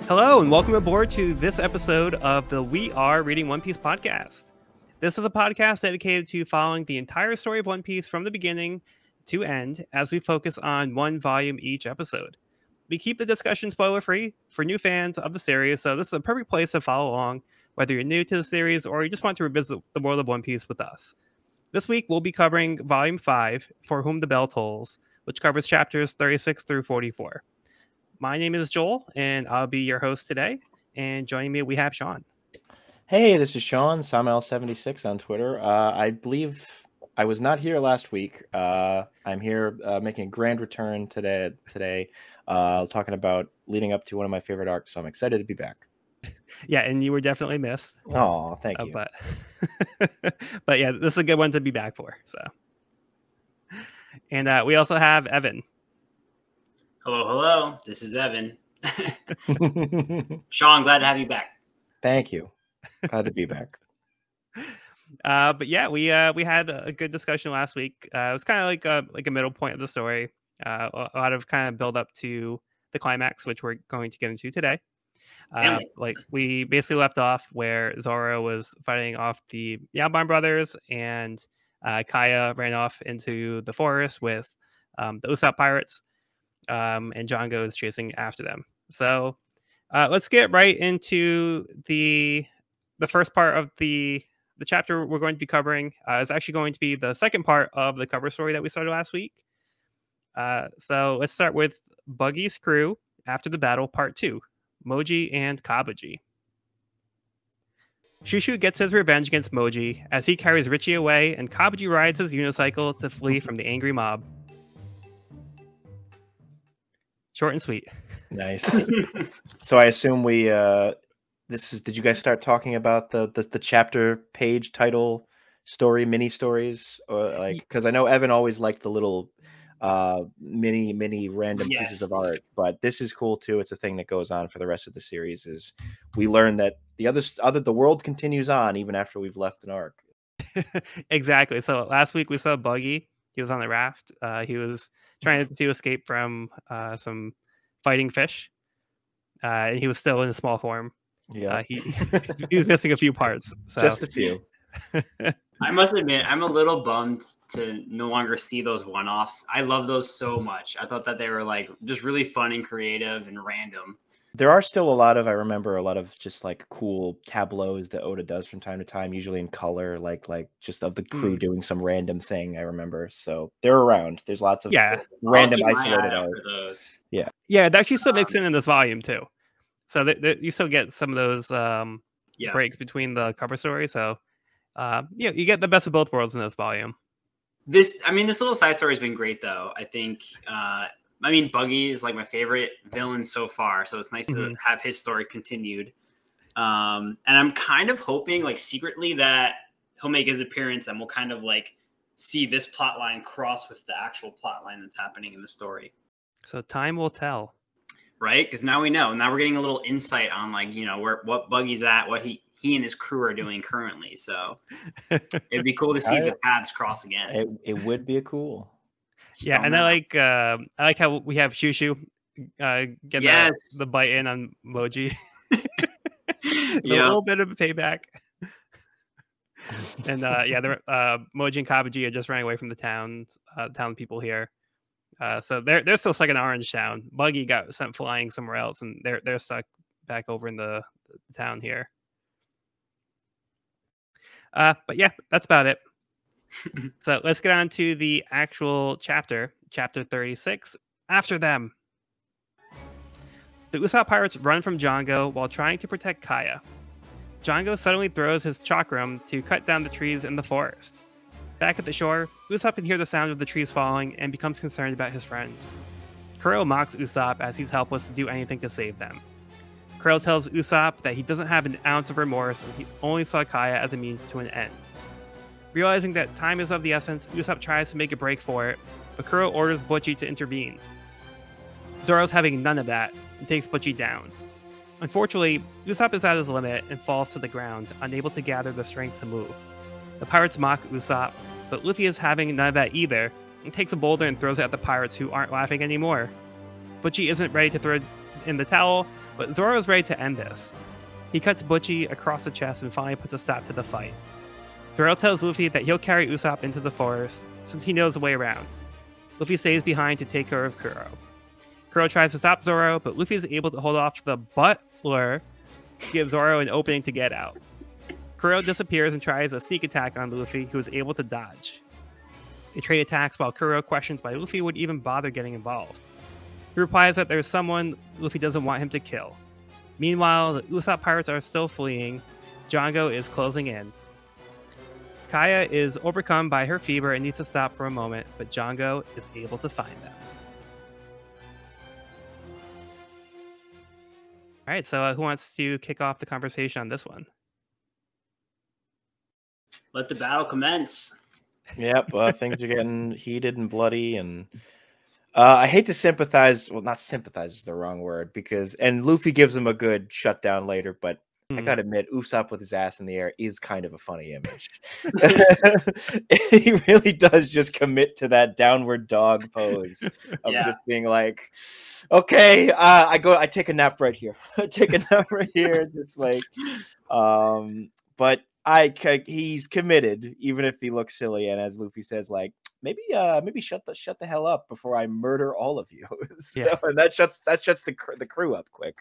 Hello, and welcome aboard to this episode of the We Are Reading One Piece podcast. This is a podcast dedicated to following the entire story of One Piece from the beginning to end as we focus on one volume each episode. We keep the discussion spoiler-free for new fans of the series, so this is a perfect place to follow along, whether you're new to the series or you just want to revisit the world of One Piece with us. This week, we'll be covering Volume 5, For Whom the Bell Tolls, which covers chapters 36 through 44. My name is Joel, and I'll be your host today. And joining me, we have Sean. Hey, this is Sean, Samel76 on Twitter. I believe I was not here last week. I'm here making a grand return today, talking about leading up to one of my favorite arcs, so I'm excited to be back. Yeah, and you were definitely missed. Oh, thank you. But yeah, this is a good one to be back for. So, and we also have Evan. Hello. This is Evan. Sean, glad to have you back. Thank you. Glad to be back. But yeah, we had a good discussion last week. It was kind of like a middle point of the story. A lot of kind of build up to the climax, which we're going to get into today. Like we basically left off where Zoro was fighting off the Yamban brothers, and Kaya ran off into the forest with the Usopp pirates. And Django is chasing after them. So let's get right into the first part of the chapter we're going to be covering. Is actually going to be the second part of the cover story that we started last week. So let's start with Buggy's crew after the battle, part 2, Moji and Kabuji. Shushu gets his revenge against Moji as he carries Richie away, and Kabuji rides his unicycle to flee from the angry mob. Short and sweet. Nice. So I assume we did you guys start talking about the chapter page title story mini stories, or like, because I know Evan always liked the little mini random pieces of art, but this is cool too. It's a thing that goes on for the rest of the series. Is we learn that the world continues on even after we've left an arc. Exactly. So last week we saw Buggy. He was on the raft. He was trying to escape from some fighting fish. And he was still in a small form. Yeah, he was missing a few parts. So. Just a few. I must admit, I'm a little bummed to no longer see those one-offs. I love those so much. I thought that they were like just really fun and creative and random. There are still I remember a lot of just like cool tableaus that Oda does from time to time, usually in color, like just of the crew doing some random thing. I remember, so they're around. There's lots of random isolated art. Those. Yeah, it actually still mixed in this volume too. So you still get some of those breaks between the cover story. So you get the best of both worlds in this volume. This little side story has been great, though. I think. Buggy is like my favorite villain so far, so it's nice to have his story continued. And I'm kind of hoping, like, secretly that he'll make his appearance and we'll kind of like see this plot line cross with the actual plot line that's happening in the story. So time will tell, right? Because now we know. Now we're getting a little insight on, like, what Buggy's at, what he and his crew are doing currently. So it'd be cool to see the paths cross again. It would be cool. And I like how we have Shushu get the bite in on Moji. A little bit of a payback. And Moji and Kabuji are just running away from the town people here. So they're still stuck in Orange Town. Buggy got sent flying somewhere else, and they're stuck back over in the town here. But yeah, that's about it. So let's get on to the actual chapter 36, After Them. The Usopp pirates run from Django while trying to protect Kaya. Django suddenly throws his chakram to cut down the trees in the forest. Back at the shore, Usopp can hear the sound of the trees falling and becomes concerned about his friends. Kuro mocks Usopp as he's helpless to do anything to save them. Kuro tells Usopp that he doesn't have an ounce of remorse and he only saw Kaya as a means to an end. Realizing that time is of the essence, Usopp tries to make a break for it, but Kuro orders Butchie to intervene. Zoro's having none of that and takes Butchie down. Unfortunately, Usopp is at his limit and falls to the ground, unable to gather the strength to move. The pirates mock Usopp, but Luffy is having none of that either, and takes a boulder and throws it at the pirates, who aren't laughing anymore. Butchie isn't ready to throw in the towel, But Zoro is ready to end this. He cuts Butchie across the chest and finally puts a stop to the fight. Zoro tells Luffy that he'll carry Usopp into the forest since he knows the way around. Luffy stays behind to take care of Kuro. Kuro tries to stop Zoro, but Luffy is able to hold off the butler to give Zoro an opening to get out. Kuro disappears and tries a sneak attack on Luffy, who is able to dodge. They trade attacks while Kuro questions why Luffy would even bother getting involved. He replies that there's someone Luffy doesn't want him to kill. Meanwhile, the Usopp pirates are still fleeing. Django is closing in. Kaya is overcome by her fever and needs to stop for a moment, but Django is able to find them. All right, so who wants to kick off the conversation on this one? Let the battle commence. Yep, things are getting heated and bloody, and I hate to sympathize. Well, not sympathize is the wrong word, and Luffy gives him a good shutdown later, but I gotta admit, Usopp with his ass in the air is kind of a funny image. He really does just commit to that downward dog pose of just being like, okay, I take a nap right here. I take a nap right here. Just like, but he's committed, even if he looks silly. And as Luffy says, like, maybe shut the hell up before I murder all of you. So, and that shuts the crew up quick.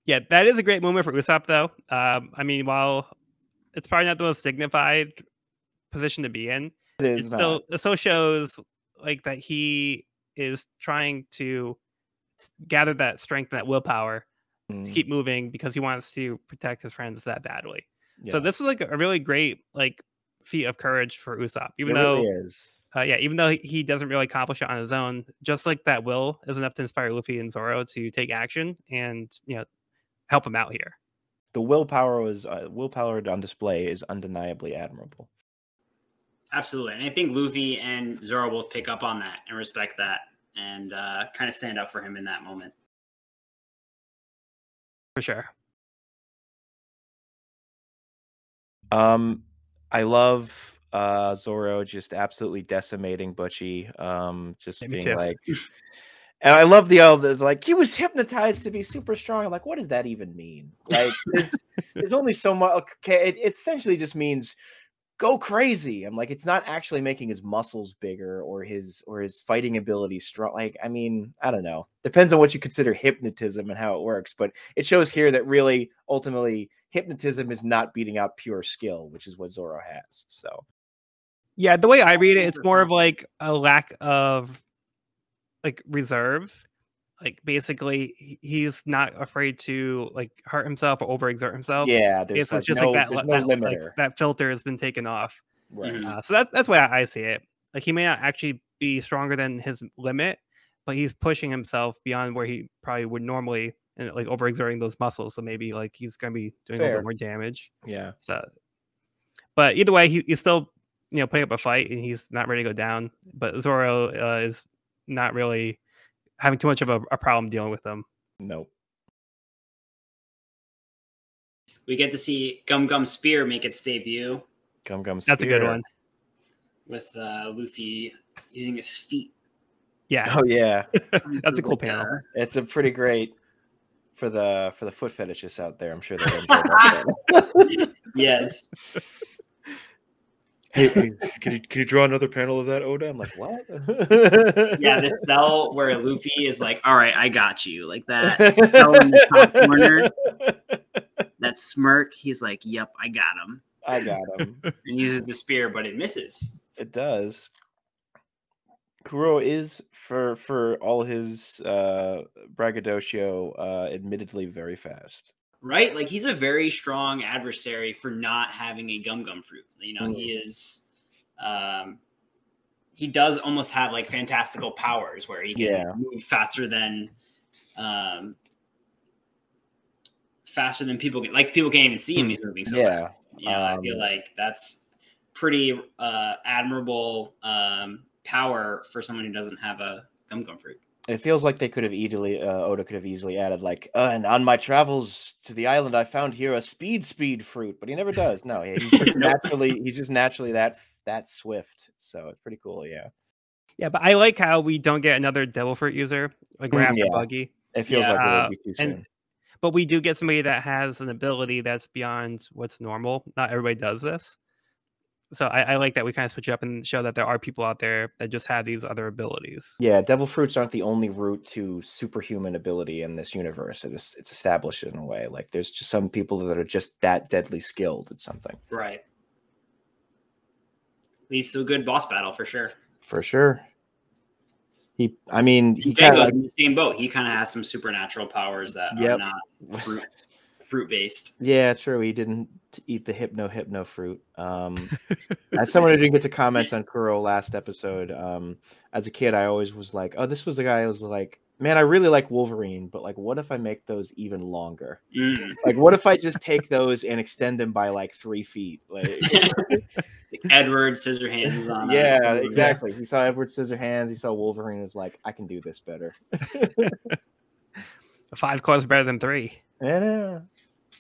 Yeah, that is a great moment for Usopp, though. I mean, while it's probably not the most dignified position to be in, it still shows like that he is trying to gather that strength and that willpower to keep moving because he wants to protect his friends that badly. Yeah. So this is like a really great like feat of courage for Usopp, even though he doesn't really accomplish it on his own. Just like that will is enough to inspire Luffy and Zoro to take action and help him out here. The willpower on display is undeniably admirable. Absolutely. And I think Luffy and Zoro both pick up on that and respect that and kind of stand up for him in that moment. For sure. I love Zoro just absolutely decimating Butchie. Just being like, and I love like he was hypnotized to be super strong. I'm like, what does that even mean? Like, there's only so much. Okay, it essentially just means go crazy. I'm like, it's not actually making his muscles bigger or his fighting ability strong. Like, I mean, I don't know. Depends on what you consider hypnotism and how it works. But it shows here that really, ultimately, hypnotism is not beating out pure skill, which is what Zoro has. So, yeah, the way I read it, it's more of like a lack of like reserve. Like basically, he's not afraid to like hurt himself or overexert himself. Yeah, there's it's just like that limiter. Like, that filter has been taken off. Right. So that's why I see it. Like he may not actually be stronger than his limit, but he's pushing himself beyond where he probably would normally, and like overexerting those muscles. So maybe like he's gonna be doing a little bit more damage. Yeah. So, but either way, he's still putting up a fight, and he's not ready to go down. But Zoro is not really having too much of a problem dealing with them. Nope. We get to see Gum Gum Spear make its debut. Gum Gum Spear. That's a good one. With Luffy using his feet. Yeah. Oh yeah. That's a cool panel. It's a pretty great for the foot fetishists out there. I'm sure they'll enjoy that. Yes. Hey, can you draw another panel of that, Oda? I'm like, what? Yeah, the cell where Luffy is like, all right, I got you. Like that cell in the top corner. That smirk, he's like, yep, I got him. I got him. And uses the spear, but it misses. It does. Kuro is, for all his braggadocio, admittedly very fast. Right? Like, he's a very strong adversary for not having a Gum Gum fruit. He is... he does almost have, like, fantastical powers where he can move faster than people can... Like, people can't even see him. He's moving so fast. I feel like that's pretty admirable power for someone who doesn't have a Gum Gum fruit. It feels like they could have Oda could have easily added like, and on my travels to the island, I found here a speed fruit, but he never does. No, he's just naturally that swift. So it's pretty cool. Yeah. Yeah, but I like how we don't get another devil fruit user like right after Yeah. Buggy. It feels like it would be too soon. But we do get somebody that has an ability that's beyond what's normal. Not everybody does this. So I like that we kind of switch up and show that there are people out there that just have these other abilities. Yeah, devil fruits aren't the only route to superhuman ability in this universe. It's established in a way. Like there's just some people that are just that deadly skilled at something. Right. Leads to a good boss battle for sure. For sure. He kind of in the same boat. He kind of has some supernatural powers that are not fruit based. Yeah, true. He didn't eat the hypno fruit. As someone who didn't get to comment on Kuro last episode, as a kid, I always was like, "Oh, this was the guy who was like, man, I really like Wolverine, but like, what if I make those even longer? Like, what if I just take those and extend them by like 3 feet?" Like Edward Scissorhands on. Yeah, exactly. He saw Edward Scissorhands. He saw Wolverine. And was like, I can do this better. 5 cores better than 3. Yeah,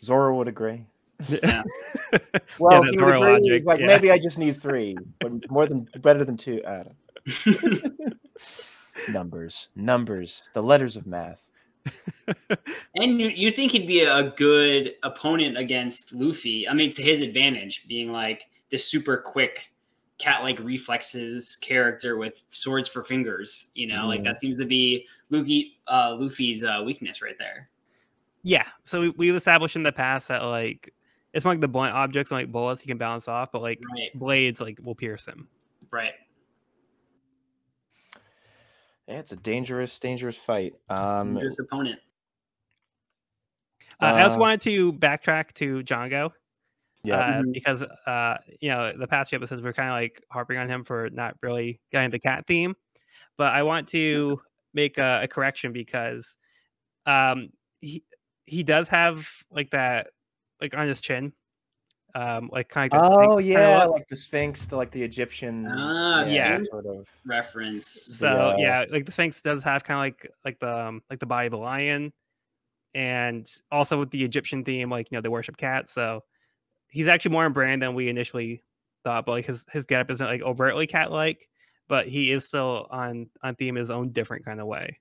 Zoro would agree. Yeah. Well, he would agree. He's like, maybe I just need 3, but better than 2. I don't numbers, the letters of math. And you think he'd be a good opponent against Luffy? I mean, to his advantage, being like this super quick cat-like reflexes character with swords for fingers. You know, like that seems to be Luffy's weakness right there. Yeah. So we've established in the past that like it's more like the blunt objects like bullets he can bounce off, but like blades like will pierce him. Right. Yeah, it's a dangerous fight. Dangerous opponent. I also wanted to backtrack to Django. Yeah. Because the past few episodes we're kind of like harping on him for not really getting the cat theme, but I want to make a correction because he does have like that like on his chin, like kind of like the Sphinx, like the Egyptian sort of reference. So like the Sphinx does have kind of like the body of a lion, and also with the Egyptian theme, like they worship cats, so he's actually more on brand than we initially thought. But like his getup isn't like overtly cat-like, but he is still on theme in his own different kind of way.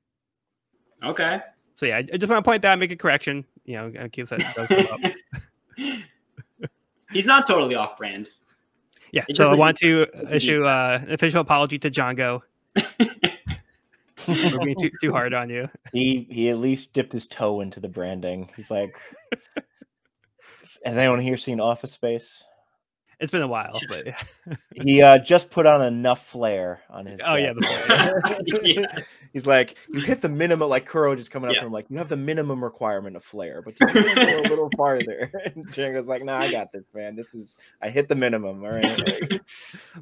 Okay. So yeah, I just want to point that out, make a correction. In case that does come up. He's not totally off brand. Yeah, so I want to issue an official apology to Django. We're being too hard on you. He at least dipped his toe into the branding. He's like, has anyone here seen Office Space? It's been a while, but he just put on enough flair on his. Oh yeah, the flare. He's like, you hit the minimum. Like Kuro just coming up from like, you have the minimum requirement of flair, but you can go a little farther. And Django's like, nah, I got this, man. I hit the minimum. All right.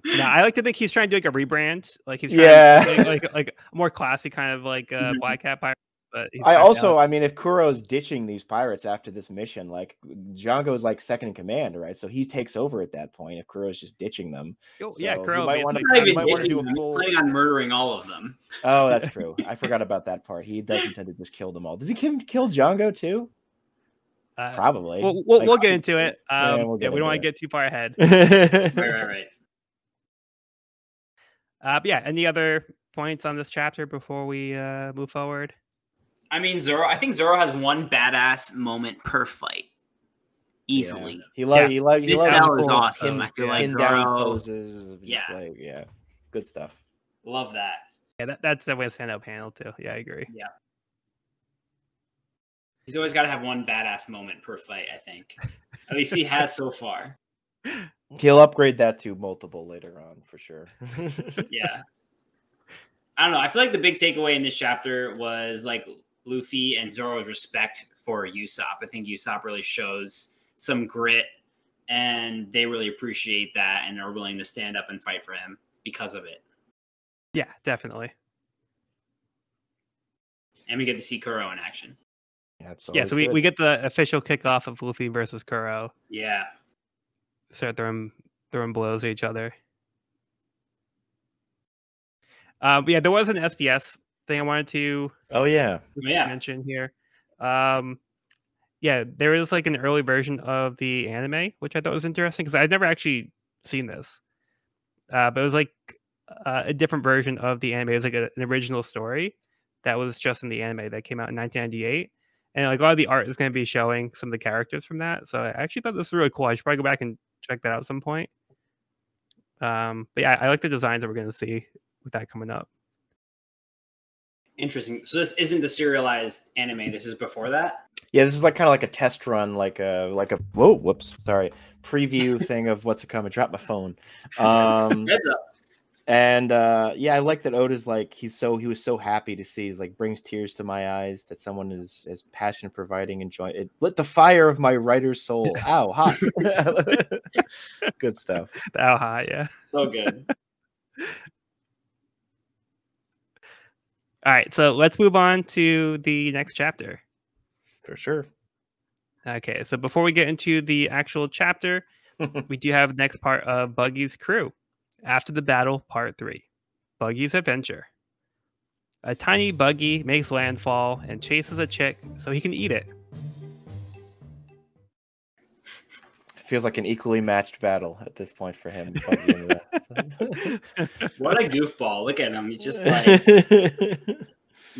No, I like to think he's trying to do like a rebrand. Like he's trying to like a more classy kind of like Black Cat Pirate. But if Kuro's ditching these pirates after this mission, like Django's like second in command, right? So he takes over at that point if Kuro's just ditching them. Kuro might want to do a full. He's planning on murdering all of them. Oh, that's true. I forgot about that part. He does intend to just kill them all. Does he kill Django too? Probably. We'll get into it. We don't want to get too far ahead. Right. But yeah, any other points on this chapter before we move forward? I mean, I think Zoro has one badass moment per fight. Easily. Yeah. This cell is awesome. I feel like Zoro poses. Good stuff. Love that. Yeah, that's definitely a standout panel too. Yeah, I agree. Yeah. He's always got to have one badass moment per fight, I think. At least he has so far. He'll upgrade that to multiple later on for sure. Yeah. I don't know. I feel like the big takeaway in this chapter was like Luffy and Zoro's respect for Usopp. I think Usopp really shows some grit, and they really appreciate that and are willing to stand up and fight for him because of it. Yeah, definitely. And we get to see Kuro in action. So we get the official kickoff of Luffy versus Kuro. Yeah. Start throwing blows at each other. There was an SBS thing I wanted to mention here. There is like an early version of the anime, which I thought was interesting because I'd never actually seen this. But it was like a different version of the anime. It was like an original story that was just in the anime that came out in 1998. And like a lot of the art is going to be showing some of the characters from that. So I actually thought this was really cool. I should probably go back and check that out at some point. But yeah, I like the designs that we're going to see with that coming up. Interesting. So this isn't the serialized anime. This is before that. Yeah, this is like kind of like a test run, like a preview thing of what's to come. I dropped my phone. Heads up. And yeah, I like that Oda's like he was so happy to see. He's like brings tears to my eyes that someone is as passionate providing and joy. It lit the fire of my writer's soul. Ow, hot. Good stuff. Ow, hot, yeah. So good. All right, so let's move on to the next chapter. For sure. Okay, so before we get into the actual chapter, we do have the next part of Buggy's crew. After the battle, part 3. Buggy's adventure. A tiny buggy makes landfall and chases a chick so he can eat it. Feels like an equally matched battle at this point for him. What a goofball. Look at him. He's just like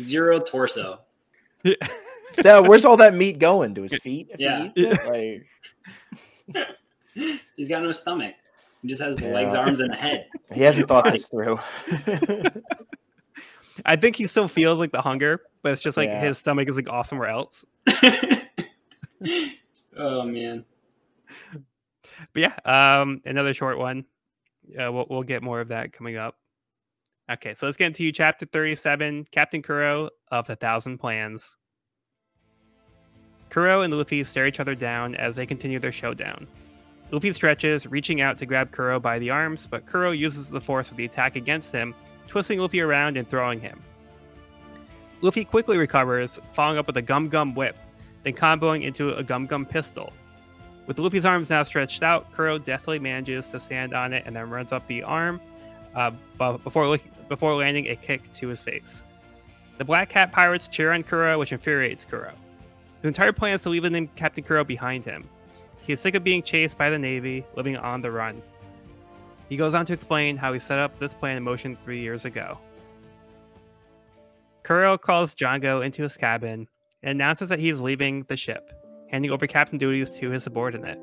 zero torso. Yeah, where's all that meat going? To his feet? Yeah. Like... He's got no stomach. He just has legs, arms, and a head. He hasn't thought this through. I think he still feels like the hunger, but it's just like his stomach is like off somewhere else. Oh, man. But yeah, another short one. We'll get more of that coming up. Okay, so let's get into chapter 37, Captain Kuro of the Thousand Plans. Kuro and Luffy stare each other down as they continue their showdown. Luffy stretches, reaching out to grab Kuro by the arms, but Kuro uses the force of the attack against him, twisting Luffy around and throwing him. Luffy quickly recovers, following up with a Gum Gum Whip, then comboing into a Gum Gum Pistol. With Luffy's arms now stretched out, Kuro deftly manages to stand on it and then runs up the arm before landing a kick to his face. The Black Cat pirates cheer on Kuro, which infuriates Kuro. His entire plan is to leave the named Captain Kuro behind him. He is sick of being chased by the Navy, living on the run. He goes on to explain how he set up this plan in motion 3 years ago. Kuro calls Django into his cabin and announces that he is leaving the ship, handing over captain duties to his subordinate.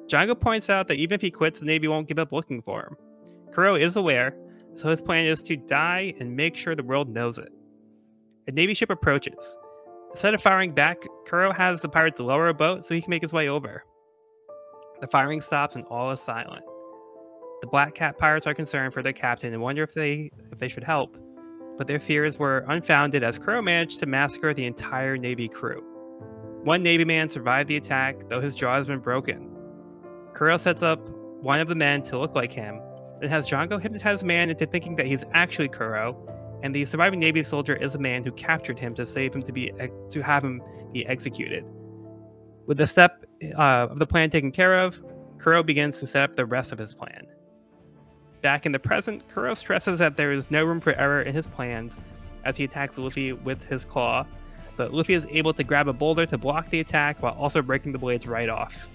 Django points out that even if he quits, the Navy won't give up looking for him. Kuro is aware, so his plan is to die and make sure the world knows it. A Navy ship approaches. Instead of firing back, Kuro has the pirates lower a boat so he can make his way over. The firing stops and all is silent. The Black Cat pirates are concerned for their captain and wonder if they should help, but their fears were unfounded as Kuro managed to massacre the entire Navy crew. One Navy man survived the attack, though his jaw has been broken. Kuro sets up one of the men to look like him, and has Django hypnotize the man into thinking that he's actually Kuro, and the surviving Navy soldier is a man who captured him to save him to have him be executed. With the step of the plan taken care of, Kuro begins to set up the rest of his plan. Back in the present, Kuro stresses that there is no room for error in his plans as he attacks Luffy with his claw, but Luffy is able to grab a boulder to block the attack while also breaking the blades right off.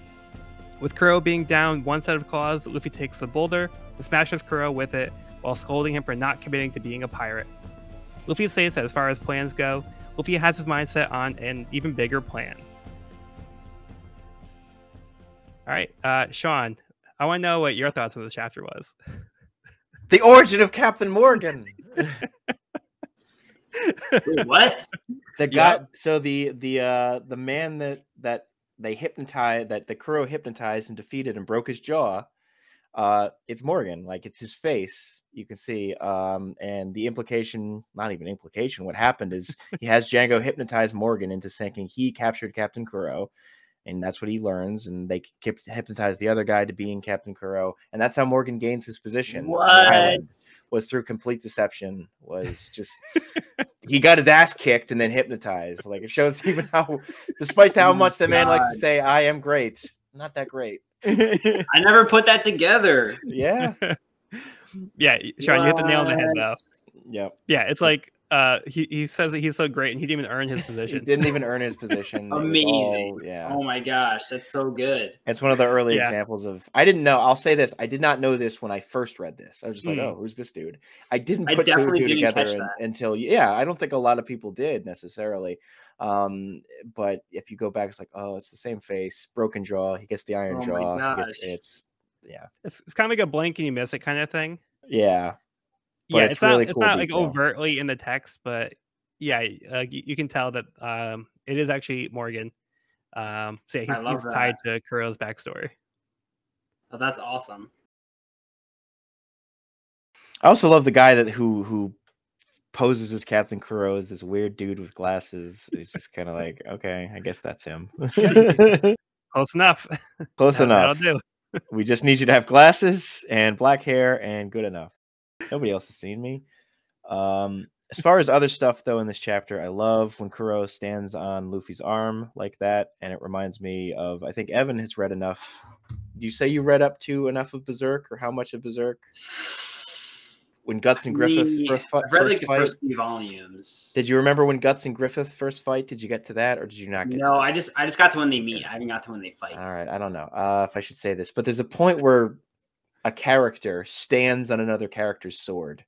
With Kuro being down one set of claws, Luffy takes the boulder and smashes Kuro with it while scolding him for not committing to being a pirate. Luffy states that as far as plans go, Luffy has his mindset on an even bigger plan. All right, Sean, I want to know what your thoughts on this chapter was. The origin of Captain Morgan. Wait, what? The guy. So the man that they hypnotized, that the Kuro hypnotized and defeated and broke his jaw. It's Morgan. Like, it's his face. You can see. And the implication, not even implication. What happened is he has Django hypnotize Morgan into thinking he captured Captain Kuro. And that's what he learns, and they hypnotize the other guy to being Captain Kuro, and that's how Morgan gains his position. What? Was through complete deception. Was just he got his ass kicked and then hypnotized. Like, it shows even how, despite how much the man likes to say, "I am great," not that great. I never put that together. Yeah, yeah, Sean, you hit the nail on the head though. Yep. Yeah, it's like he says that he's so great and he didn't even earn his He position. didn't even earn his position. Amazing. Yeah. Oh my gosh, that's so good. It's one of the early examples of. I didn't know. I'll say this. I did not know this when I first read this. I was just like, "Oh, who's this dude?" I didn't put two and two together until. Yeah, I don't think a lot of people did necessarily. But if you go back, it's like, oh, it's the same face, broken jaw. He gets the iron jaw. My gosh. It's kind of like a blink and you miss it kind of thing. Yeah. Yeah, it's really cool. It's not like overtly in the text, but yeah, you can tell that it is actually Morgan. So yeah, he's tied to Kuro's backstory. Oh, that's awesome. I also love the guy who poses as Captain Kuro as this weird dude with glasses. He's just kind of like, okay, I guess that's him. Close enough. Close enough. That'll do. We just need you to have glasses and black hair and good enough. Nobody else has seen me. As far as other stuff, though, in this chapter, I love when Kuro stands on Luffy's arm like that, and it reminds me of, I think Evan has read enough. Do you say you read up to enough of Berserk, or how much of Berserk? When Guts and Griffith I've read like the first few volumes. Did you remember when Guts and Griffith first fight? Did you get to that, or did you not get to that? No, I just got to when they meet. I haven't got to when they fight. All right, I don't know if I should say this, but there's a point where a character stands on another character's sword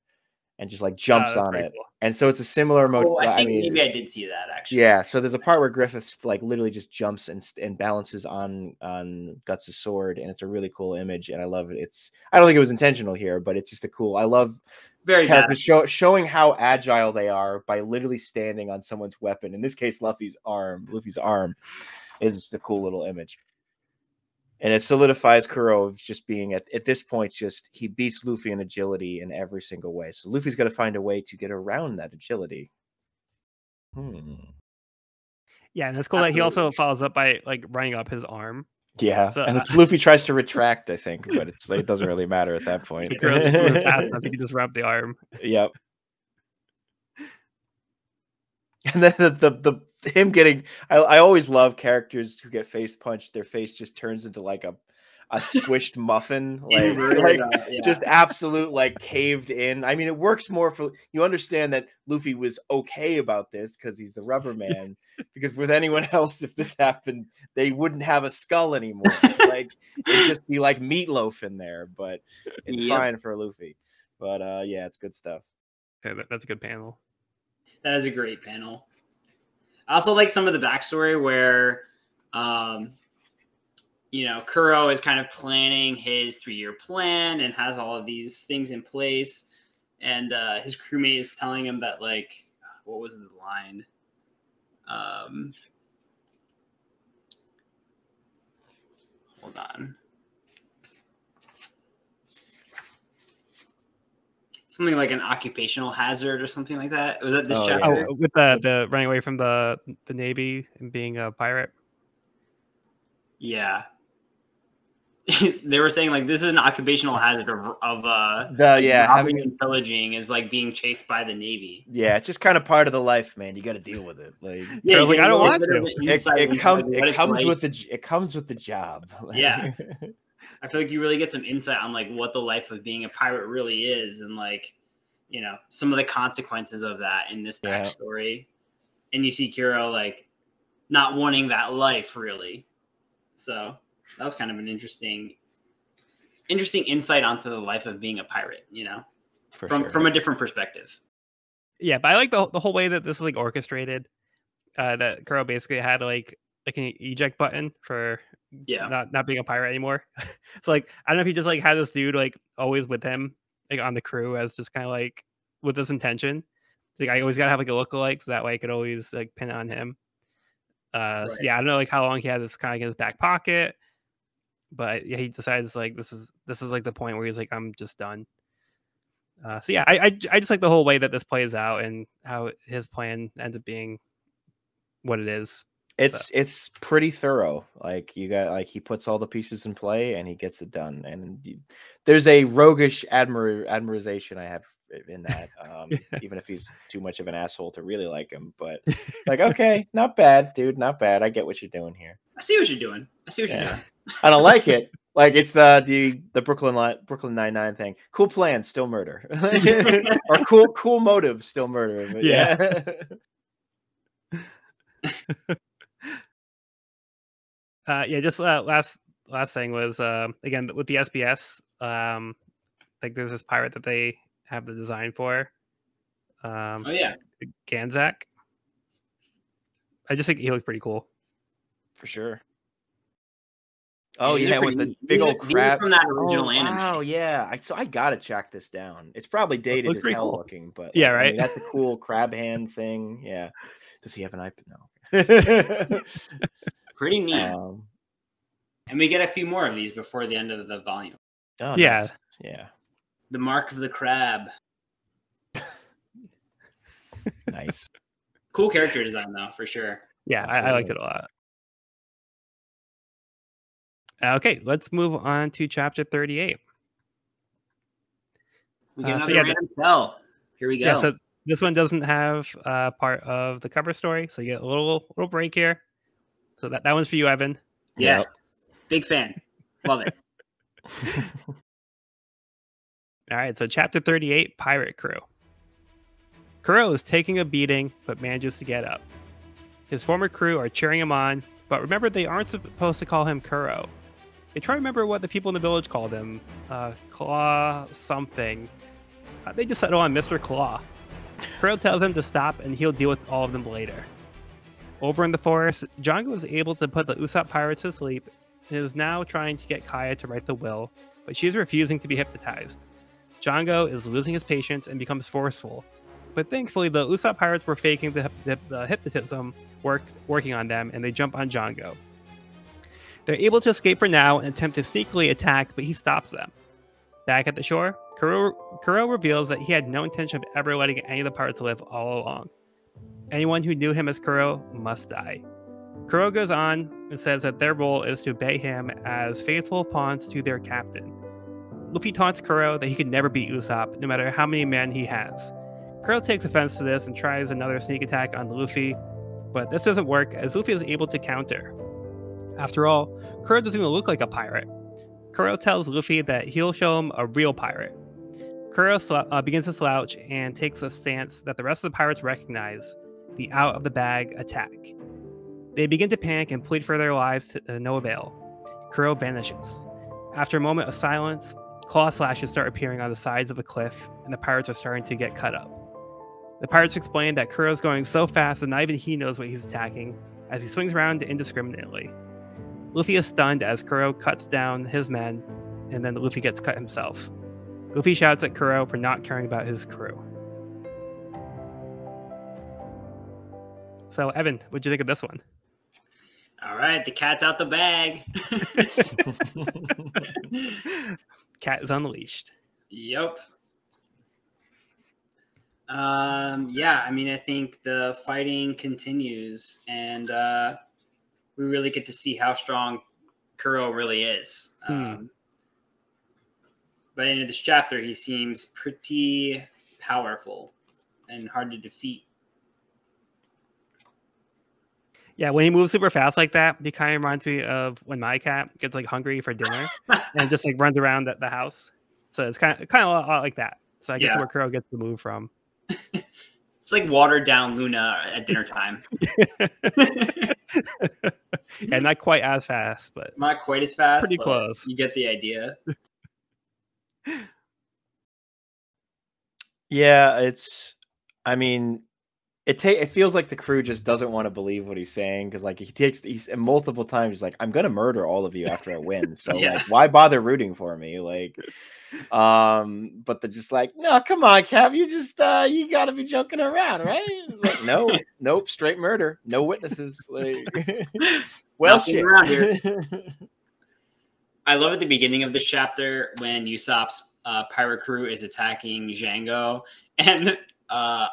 and just like jumps on it. Cool. And so it's a similar mode. Oh, I think maybe I did see that actually. Yeah. So there's a part where Griffiths like literally just jumps and balances on Guts' sword. And it's a really cool image. And I love it. I don't think it was intentional here, but it's just I love very characters showing how agile they are by literally standing on someone's weapon. In this case, Luffy's arm is just a cool little image. And it solidifies Kuro of just being at this point, he beats Luffy in agility in every single way. So Luffy's got to find a way to get around that agility. Yeah, and it's cool that he also follows up by like running up his arm. Yeah, so, and Luffy tries to retract, I think, but it doesn't really matter at that point. Kuro's moving fast enough, he can just wrap the arm. Yep. And then the him getting, I always love characters who get face punched. Their face just turns into like a squished muffin, just absolute like caved in. I mean, it works more for you understand that Luffy was okay about this because he's the rubber man. Because with anyone else, if this happened, they wouldn't have a skull anymore. Like it'd just be like meatloaf in there. But it's fine for Luffy. But yeah, it's good stuff. Yeah, that's a good panel. That is a great panel. I also like some of the backstory where, Kuro is kind of planning his 3-year plan and has all of these things in place. And his crewmate is telling him that, like, what was the line? Hold on. Something like an occupational hazard or something like that. Was that this chapter? Oh, with the running away from the Navy and being a pirate? Yeah. They were saying like this is an occupational hazard of having and pillaging is like being chased by the Navy. Yeah, it's just kind of part of the life, man. You got to deal with it. Like, yeah, like I don't want to. It comes with the job. Yeah. I feel like you really get some insight on like what the life of being a pirate really is and like, some of the consequences of that in this backstory. Yeah. And you see Kuro like not wanting that life really. So that was kind of an interesting insight onto the life of being a pirate, from a different perspective. Yeah, but I like the whole way that this is like orchestrated. That Kuro basically had like an eject button for not being a pirate anymore. So like I don't know if he just like had this dude like always with him like on the crew as just kind of like with this intention. Like I always gotta have like a lookalike so that way I could always like pin on him. Right. So yeah, I don't know like how long he had this kind of in his back pocket, but yeah, he decides like this is like the point where he's like I'm just done. So yeah, I just like the whole way that this plays out and how his plan ends up being what it is. It's pretty thorough. Like you got like he puts all the pieces in play and he gets it done. And there's a roguish admiration I have in that, even if he's too much of an asshole to really like him. But like, okay, not bad, dude, not bad. I get what you're doing here. I see what you're doing. You're doing. I don't like it, Like it's the Brooklyn Nine-Nine thing. Cool plan, still murder, or cool motive, still murder. But yeah. Just last thing was again with the SBS. Like there's this pirate that they have the design for. Oh yeah, Ganzak. I just think he looked pretty cool. For sure. Oh these yeah, are with pretty the neat. big These are- old these are crab. from that original anime. Wow, yeah. I gotta track this down. It's probably dated looks as pretty hell cool. looking, but Yeah, I right? mean, that's a cool crab hand thing. Yeah. Does he have an iPad? No. Pretty neat. Um, And we get a few more of these before the end of the volume. oh, Yeah. nice. Yeah. The Mark of the Crab. Nice. Cool character design though, for sure. Yeah, I liked it a lot. Okay, let's move on to chapter 38. We get so another yeah, random cell. Here we go. Yeah, so this one doesn't have part of the cover story, so you get a little break here. So that one's for you, Evan. Yes. Big fan. Love it. All right, so chapter 38, Pirate Crew. Kuro is taking a beating, but manages to get up. His former crew are cheering him on, but remember they aren't supposed to call him Kuro. They try to remember what the people in the village called him. Claw something. They just settle on Mr. Claw. Kuro tells him to stop and he'll deal with all of them later. Over in the forest, Django is able to put the Usopp pirates to sleep and is now trying to get Kaya to write the will, but she is refusing to be hypnotized. Django is losing his patience and becomes forceful. But thankfully, the Usopp pirates were faking the hypnotism working on them, and they jump on Django. They're able to escape for now and attempt to sneakily attack, but he stops them. Back at the shore, Kuro reveals that he had no intention of ever letting any of the pirates live all along. Anyone who knew him as Kuro must die. Kuro goes on and says that their role is to obey him as faithful pawns to their captain. Luffy taunts Kuro that he could never beat Usopp, no matter how many men he has. Kuro takes offense to this and tries another sneak attack on Luffy, but this doesn't work as Luffy is able to counter. After all, Kuro doesn't even look like a pirate. Kuro tells Luffy that he'll show him a real pirate. Kuro begins to slouch and takes a stance that the rest of the pirates recognize, the out-of-the-bag attack. They begin to panic and plead for their lives to no avail. Kuro vanishes. After a moment of silence, claw slashes start appearing on the sides of the cliff, and the pirates are starting to get cut up. The pirates explain that Kuro's going so fast that not even he knows what he's attacking, as he swings around indiscriminately. Luffy is stunned as Kuro cuts down his men, and then Luffy gets cut himself. Luffy shouts at Kuro for not caring about his crew. So, Evan, what'd you think of this one? All right, the cat's out the bag. Cat is unleashed. Yep. Yeah, I mean, I think the fighting continues, and we really get to see how strong Kuro really is. By the end of this chapter, he seems pretty powerful and hard to defeat. Yeah, when he moves super fast like that, he kind of reminds me of when my cat gets like hungry for dinner and just like runs around the house. So it's kind of a lot like that. So I guess where Kuro gets the move from. It's like watered down Luna at dinner time. And not quite as fast, but not quite as fast. Pretty close. You get the idea. Yeah, I mean, it feels like the crew just doesn't want to believe what he's saying because like he's multiple times he's like, I'm gonna murder all of you after I win. So like, why bother rooting for me? Like, but they're just like, no, come on, Cap, you just you gotta be joking around, right? It's like, nope, straight murder, no witnesses. Like, well, shit. Around here. I love at the beginning of this chapter when Usopp's pirate crew is attacking Django, and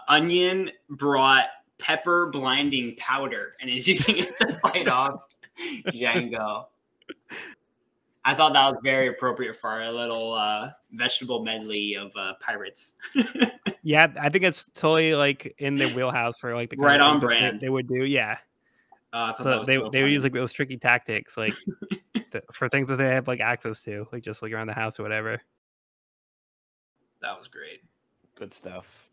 Onion brought pepper blinding powder and is using it to fight off Django. I thought that was very appropriate for our little vegetable medley of pirates. Yeah, I think it's totally like in their wheelhouse for like the right on brand they would do. Yeah, I thought that So was they so would use funny. like those tricky tactics, like for things that they have like access to, like just like around the house or whatever. That was great. Good stuff.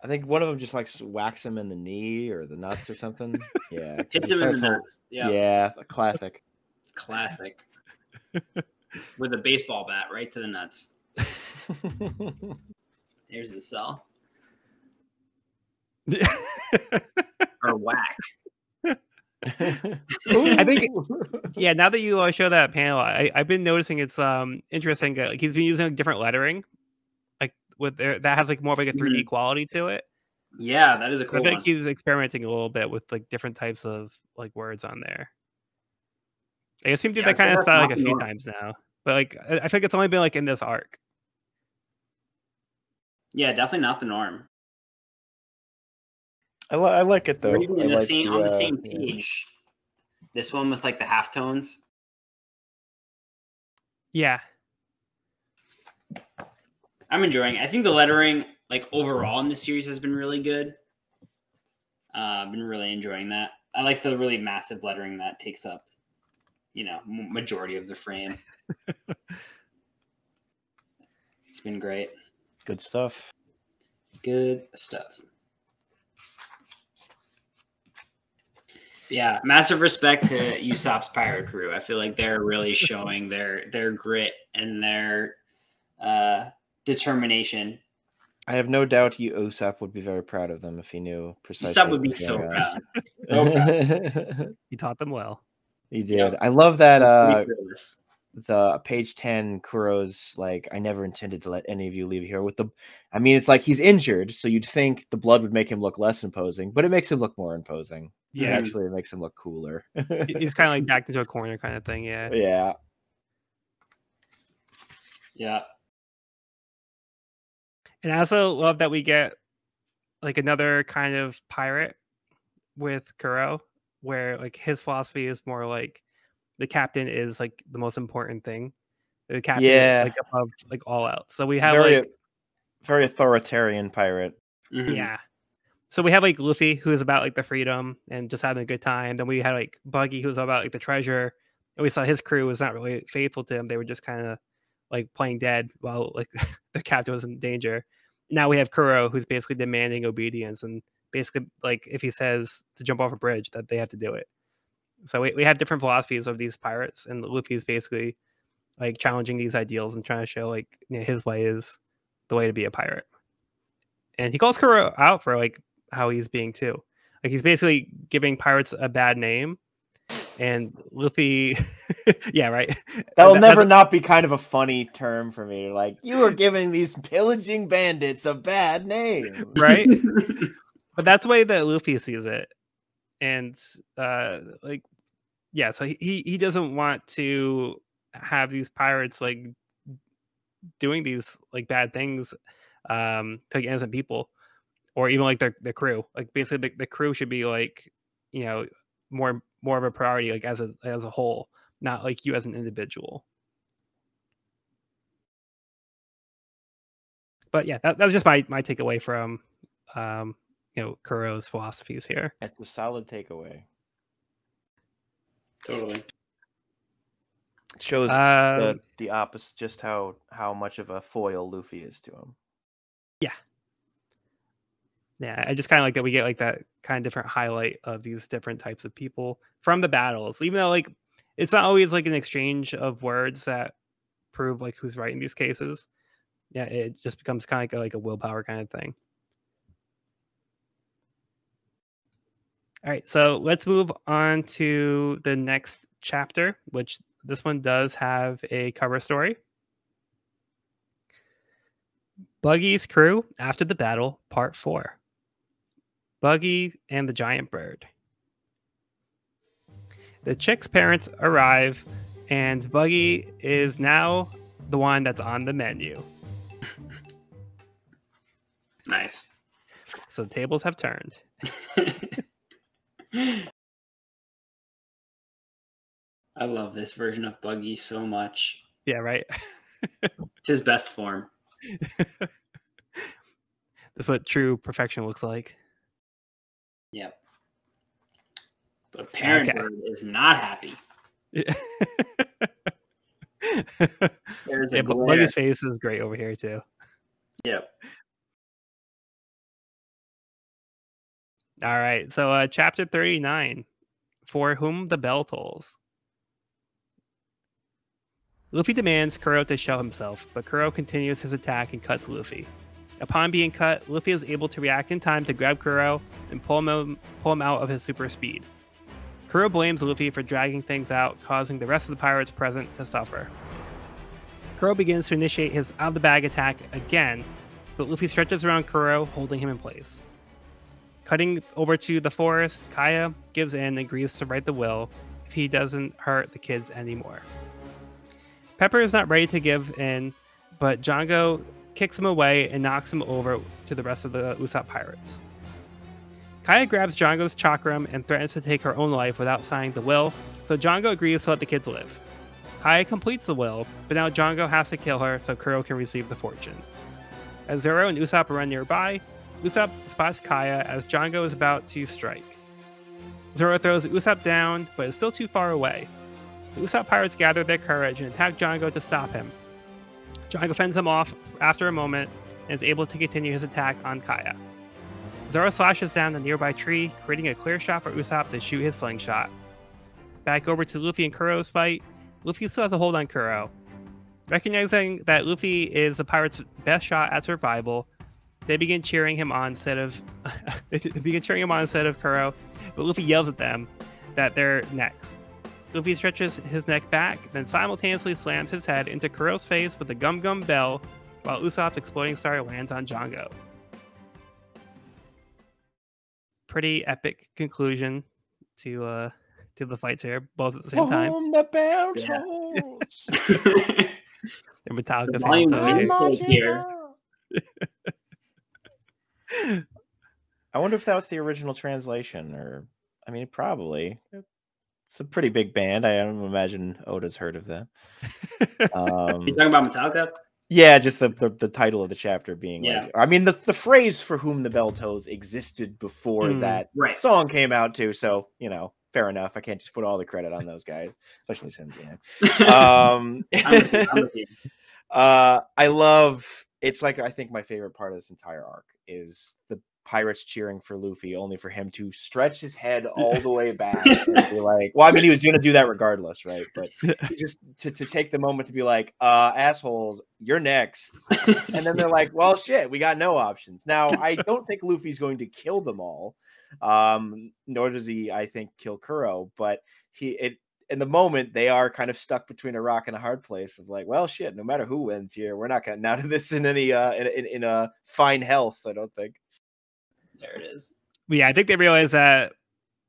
I think one of them just like whacks him in the knee or the nuts or something. Yeah, 'cause Hits he him in the starts nuts. Yeah. Yeah, a classic. Classic. With a baseball bat right to the nuts. Here's the cell. Or whack. I think, yeah. Now that you show that panel, I've been noticing it's interesting. Like he's been using different lettering, like with that has like more of like a 3D quality to it. Yeah, that is a I cool feel one. like he's experimenting a little bit with like different types of like words on there. Like, I seem to do that kind of style like a few times now, but like I think it's only been like in this arc. Yeah, definitely not the norm. I like it though. We're even I in the like same on the same yeah. page. This one with like the halftones. Yeah, I'm enjoying it. I think the lettering, like overall in this series, has been really good. I've been really enjoying that. I like the really massive lettering that takes up, majority of the frame. It's been great. Good stuff. Good stuff. Yeah, massive respect to Usopp's pirate crew. I feel like they're really showing their grit and their determination. I have no doubt Usopp would be very proud of them if he knew precisely. Usopp would be so proud. So proud. he taught them well. He did. Yep. I love that Fearless. the page 10 Kuro's like, I never intended to let any of you leave here with the I mean, it's like he's injured, so you'd think the blood would make him look less imposing, but it makes him look more imposing. Yeah, Actually it makes him look cooler. He's kind of like backed into a corner kind of thing. Yeah. Yeah. And I also love that we get like another kind of pirate with Kuro, where like his philosophy is more like the captain is like the most important thing. The captain is like above like all else. So we have very authoritarian pirate. Mm-hmm. Yeah. So we have like Luffy, who's about like the freedom and just having a good time. Then we had like Buggy, who's about like the treasure. And we saw his crew was not really faithful to him. They were just kind of like playing dead while like the captain was in danger. Now we have Kuro, who's basically demanding obedience and basically like if he says to jump off a bridge, that they have to do it. So we have different philosophies of these pirates, and Luffy is basically like challenging these ideals and trying to show like his way is the way to be a pirate. And he calls Kuro out for like how he's being too. Like he's basically giving pirates a bad name. And Luffy, yeah, right. That will never not be kind of a funny term for me. Like, you are giving these pillaging bandits a bad name, right? But that's the way that Luffy sees it, and like, yeah. So he doesn't want to have these pirates like doing these like bad things to like innocent people, or even like the crew. Like basically, the crew should be like more of a priority, like as a whole, not like you as an individual. But yeah, that was just my takeaway from Kuro's philosophies here. That's a solid takeaway. Totally. It shows the opposite, just how much of a foil Luffy is to him. Yeah, I just kind of like that we get like that kind of different highlight of these different types of people from the battles, even though like it's not always like an exchange of words that prove like who's right in these cases. Yeah, it just becomes kind of like a willpower kind of thing. All right, so let's move on to the next chapter, which this one does have a cover story. Buggy's crew after the battle, part 4. Buggy and the giant bird. The chick's parents arrive, and Buggy is now the one that's on the menu. Nice. So the tables have turned. I love this version of Buggy so much. Yeah, right? It's his best form. That's what true perfection looks like. Yep. But Parent Bird is not happy. There's a glare. Buggy's face is great over here too. Yep. All right, so chapter 39, For Whom the Bell Tolls. Luffy demands Kuro to show himself, but Kuro continues his attack and cuts Luffy. Upon being cut, Luffy is able to react in time to grab Kuro and pull him out of his super speed. Kuro blames Luffy for dragging things out, causing the rest of the pirates present to suffer. Kuro begins to initiate his out-of-the-bag attack again, but Luffy stretches around Kuro, holding him in place. Cutting over to the forest, Kaya gives in and agrees to write the will if he doesn't hurt the kids anymore. Pepper is not ready to give in, but Django kicks him away and knocks him over to the rest of the Usopp pirates. Kaya grabs Django's chakram and threatens to take her own life without signing the will, so Django agrees to let the kids live. Kaya completes the will, but now Django has to kill her so Kuro can receive the fortune. As Zoro and Usopp run nearby, Usopp spots Kaya as Django is about to strike. Zoro throws Usopp down, but is still too far away. The Usopp pirates gather their courage and attack Django to stop him. Django fends him off after a moment and is able to continue his attack on Kaya. Zoro slashes down a nearby tree, creating a clear shot for Usopp to shoot his slingshot. Back over to Luffy and Kuro's fight, Luffy still has a hold on Kuro. Recognizing that Luffy is the pirate's best shot at survival, they begin cheering him on instead of Kuro, but Luffy yells at them that they're next. Luffy stretches his neck back, then simultaneously slams his head into Kuro's face with the Gum Gum Bell, while Usopp's exploding star lands on Django. Pretty epic conclusion to the fights here, both at the same time. The bell tolls. They're Metallica fans over here. I wonder if that was the original translation, or I mean, probably. It's a pretty big band. I don't imagine Oda's heard of them. You talking about Metallica? Yeah, just the title of the chapter being. Yeah. Like, I mean, the phrase "For Whom the Bell Tolls" existed before that song came out too. So fair enough. I can't just put all the credit on those guys, especially Sanji. I'm with you. I love. It's like I think my favorite part of this entire arc is the pirates cheering for Luffy, only for him to stretch his head all the way back and be like, well, I mean, he was going to do that regardless, right? But just to take the moment to be like, assholes, you're next. And then they're like, well, shit, we got no options. Now, I don't think Luffy's going to kill them all, nor does he, I think, kill Kuro, but in the moment, they are kind of stuck between a rock and a hard place of like, well, shit, no matter who wins here, we're not getting out of this in any in a fine health, I don't think. There it is. Yeah, I think they realize that,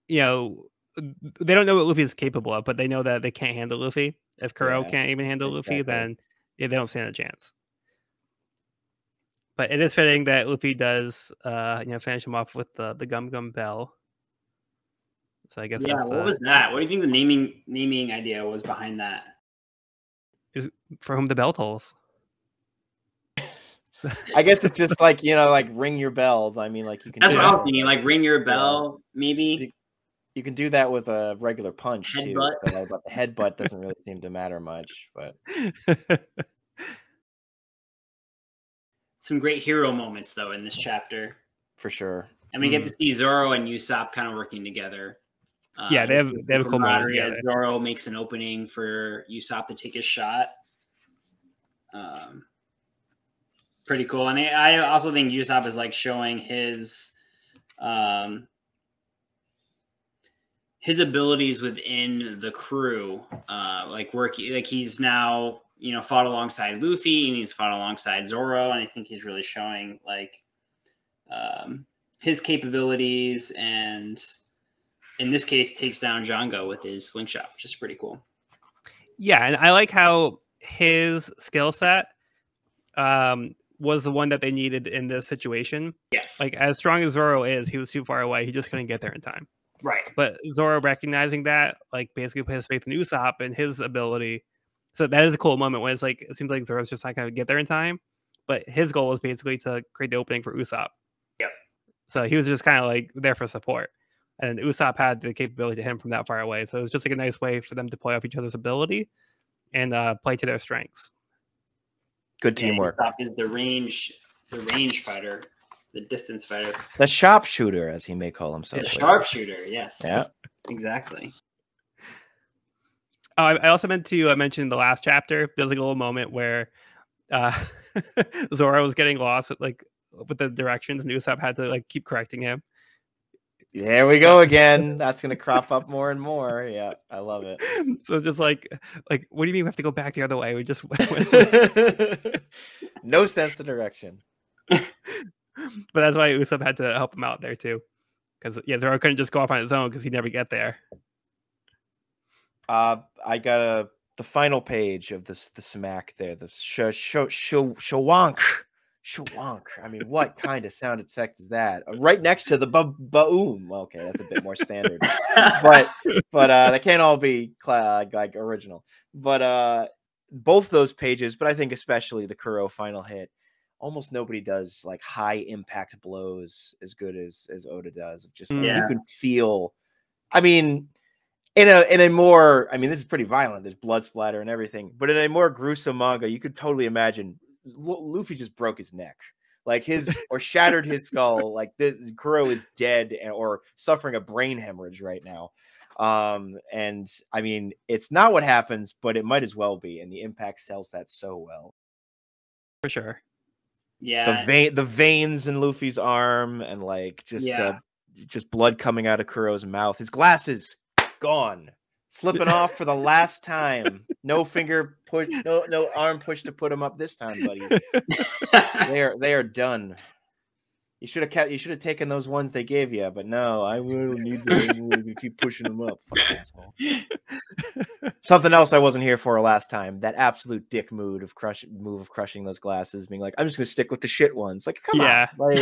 they don't know what Luffy is capable of, but they know that they can't handle Luffy. If Kuro can't even handle Luffy, then they don't stand a chance. But it is fitting that Luffy does, finish him off with the Gum Gum Bell. So I guess what was that? What do you think the naming idea was behind that? Is For Whom the Bell Tolls. I guess it's just like, like ring your bell. I mean, like you can. That's what I was thinking. Like ring your bell, maybe. You can do that with a regular punch headbutt. Too. But the headbutt doesn't really seem to matter much. But some great hero moments though in this chapter, for sure. And we get to see Zoro and Usopp kind of working together. They have a cool moment together. Zoro makes an opening for Usopp to take his shot. Pretty cool, and I also think Usopp is like showing his abilities within the crew, like he's now fought alongside Luffy and he's fought alongside Zoro, and I think he's really showing like his capabilities, and in this case takes down Django with his slingshot, which is pretty cool. Yeah, and I like how his skill set was the one that they needed in this situation. Yes. Like, as strong as Zoro is, he was too far away. He just couldn't get there in time. Right. But Zoro recognizing that, like, basically put his faith in Usopp and his ability. So that is a cool moment when it's like, it seems like Zoro's just not going to get there in time. But his goal was basically to create the opening for Usopp. Yep. So he was just kind of like there for support. and Usopp had the capability to hit him from that far away. So it was just like a nice way for them to play off each other's ability and play to their strengths. Good teamwork. Usopp is the range fighter, the distance fighter, the sharpshooter, as he may call himself. The sharpshooter, yes. Yeah, exactly. Oh, I also meant to mention the last chapter. There's like a little moment where Zoro was getting lost with the directions, and Usopp had to like keep correcting him. There we go again. That's gonna crop up more and more. Yeah, I love it. So it's just like, what do you mean we have to go back the other way? We just no sense of direction. But that's why Usopp had to help him out there too, because Zoro couldn't just go off on his own because he'd never get there. I got the final page of the smack there. The shawank. I mean, what kind of sound effect is that? Right next to the boom. Okay, that's a bit more standard, but they can't all be like original. But both those pages, but I think especially the Kuro final hit. Almost nobody does like high impact blows as good as Oda does. Just like, you can feel. I mean, in a more, I mean, this is pretty violent. There's blood splatter and everything, but in a more gruesome manga, you could totally imagine Luffy just broke his neck, like or shattered his skull. Like this, Kuro is dead or suffering a brain hemorrhage right now. And I mean, it's not what happens, but it might as well be. And the impact sells that so well. For sure. Yeah. The veins in Luffy's arm and like just blood coming out of Kuro's mouth. His glasses gone, slipping off for the last time. No finger push, no arm push to put him up this time, buddy. They are done. You should have taken those ones they gave you, but no, I will need to keep pushing them up. Fucking asshole. Something else I wasn't here for last time. That absolute dick move of crushing those glasses, being like, I'm just gonna stick with the shit ones. Like, come on, like.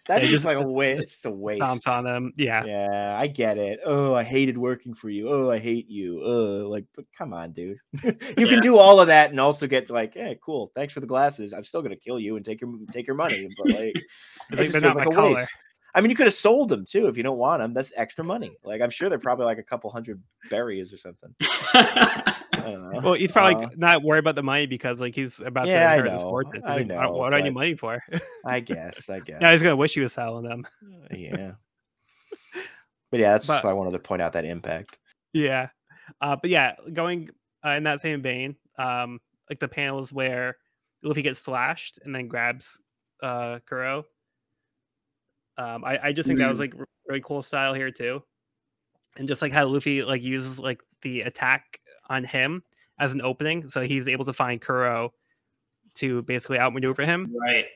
That's just like a waste. It's a waste. Stomps on them. Yeah, I get it. Oh, I hated working for you. Oh, I hate you. Like, but come on, dude. You can do all of that and also get like, hey, cool. Thanks for the glasses. I'm still gonna kill you and take your money. But like, it just feels like a waste. I mean, you could have sold them too if you don't want them. That's extra money. Like, I'm sure they're probably like a couple hundred berries or something. I don't know. Well, he's probably not worried about the money because like he's about to inherit this fortune. I know. What do I need money for? I guess. Yeah, he's gonna wish he was selling them. Yeah. But yeah, that's just why I wanted to point out that impact. Yeah. But yeah, going in that same vein, like the panels where Luffy gets slashed and then grabs Kuro. I just think that was like really cool style here too. And just like how Luffy like uses like the attack on him as an opening, so he's able to find Kuro to basically outmaneuver him. Right.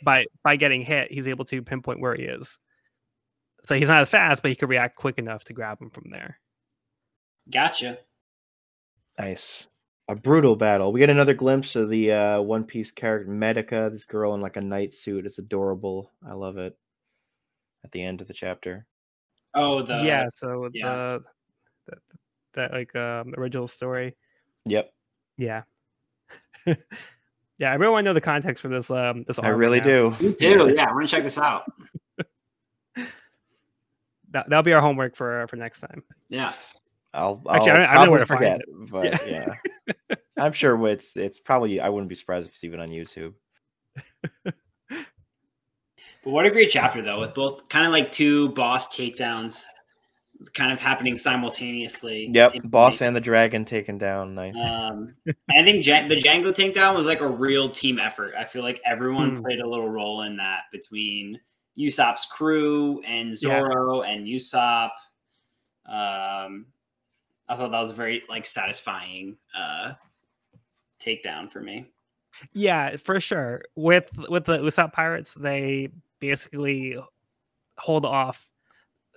By getting hit, he's able to pinpoint where he is. So he's not as fast, but he could react quick enough to grab him from there. Gotcha. Nice. A brutal battle. We get another glimpse of the One Piece character Medica, this girl in like a night suit. It's adorable. I love it. At the end of the chapter. Oh, the that like original story. Yep. Yeah. Yeah, I really want to know the context for this. This I really do. Me too. Yeah, I'm gonna check this out. That'll be our homework for next time. Yeah. I'll actually I don't know where to forget, find it. But yeah. I'm sure it's probably. I wouldn't be surprised if it's even on YouTube. But what a great chapter, though, with both kind of like two boss takedowns kind of happening simultaneously. Yep, boss and the dragon taken down. Nice. And I think the Django takedown was like a real team effort. I feel like everyone played a little role in that between Usopp's crew and Zoro and Usopp. I thought that was a very like satisfying takedown for me. Yeah, for sure. With the Usopp pirates, they basically hold off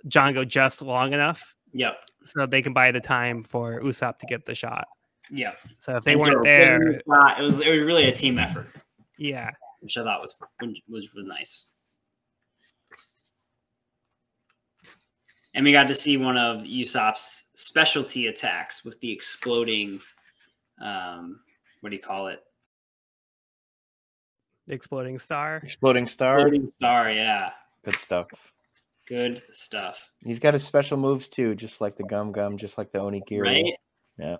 Django just long enough. Yep. So they can buy the time for Usopp to get the shot. Yep. So if they weren't there, it was really a team effort. Yeah. Which I thought was nice. And we got to see one of Usopp's specialty attacks with the exploding what do you call it? The exploding star. Exploding star. Exploding star, yeah. Good stuff. Good stuff. He's got his special moves too, just like the Gum, just like the Onigiri. Right? Yeah.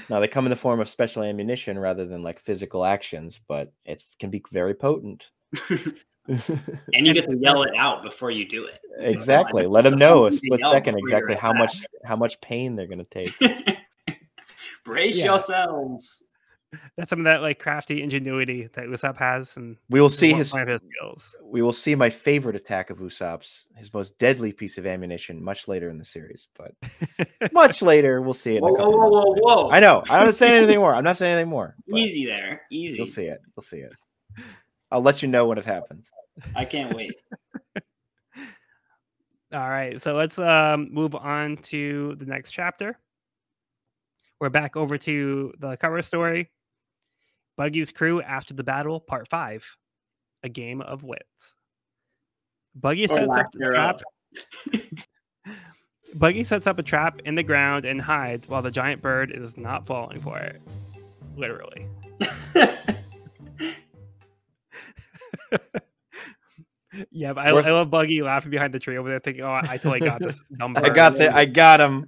Now they come in the form of special ammunition rather than like physical actions, but it can be very potent. And you get to yell it out before you do it. Exactly. Let them know a split second exactly how much pain they're gonna take. Brace yourselves. That's some of that like crafty ingenuity that Usopp has, and we will see his skills. We will see my favorite attack of Usopp's, his most deadly piece of ammunition, much later in the series. But much later, we'll see it. Whoa! I know. I'm not saying anything more. I'm not saying anything more. Easy there. Easy. You'll see it. You'll see it. I'll let you know when it happens. I can't wait. All right, so let's move on to the next chapter. We're back over to the cover story. Buggy's crew after the battle, part 5. A game of wits. Buggy sets up the trap. Buggy sets up a trap in the ground and hides while the giant bird is not falling for it. Literally. Yeah, but I love Buggy laughing behind the tree over there, thinking, "Oh, I totally got this dumb bird. I got him."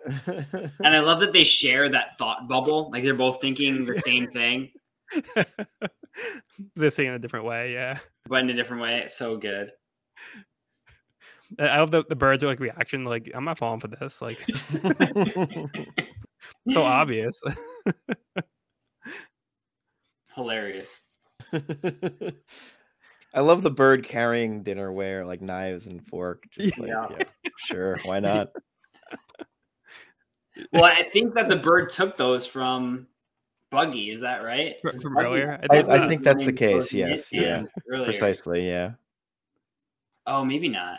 And I love that they share that thought bubble. Like they're both thinking the same thing. They're saying it in a different way, yeah. But in a different way. It's so good. I love the birds are like reaction, like, I'm not falling for this. Like so obvious. Hilarious. I love the bird carrying dinnerware, like knives and fork. Just like, yeah, sure, why not? Well, I think that the bird took those from Buggy. Is that right? From earlier? I think that's the case. Yes. Yeah. Precisely. Yeah. Oh, maybe not.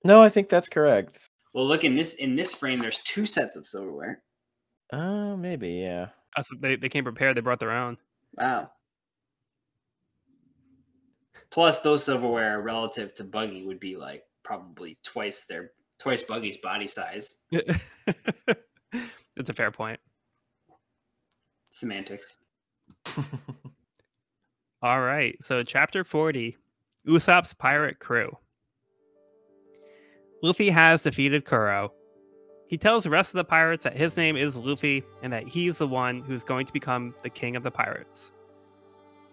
No, I think that's correct. Well, look in this frame. There's 2 sets of silverware. Oh, maybe. Yeah. So they came prepared. They brought their own. Wow. Plus, those silverware relative to Buggy would be like probably twice Buggy's body size. That's a fair point. Semantics. All right. So chapter 40, Usopp's pirate crew. Luffy has defeated Kuro. He tells the rest of the pirates that his name is Luffy and that he's the one who's going to become the king of the pirates.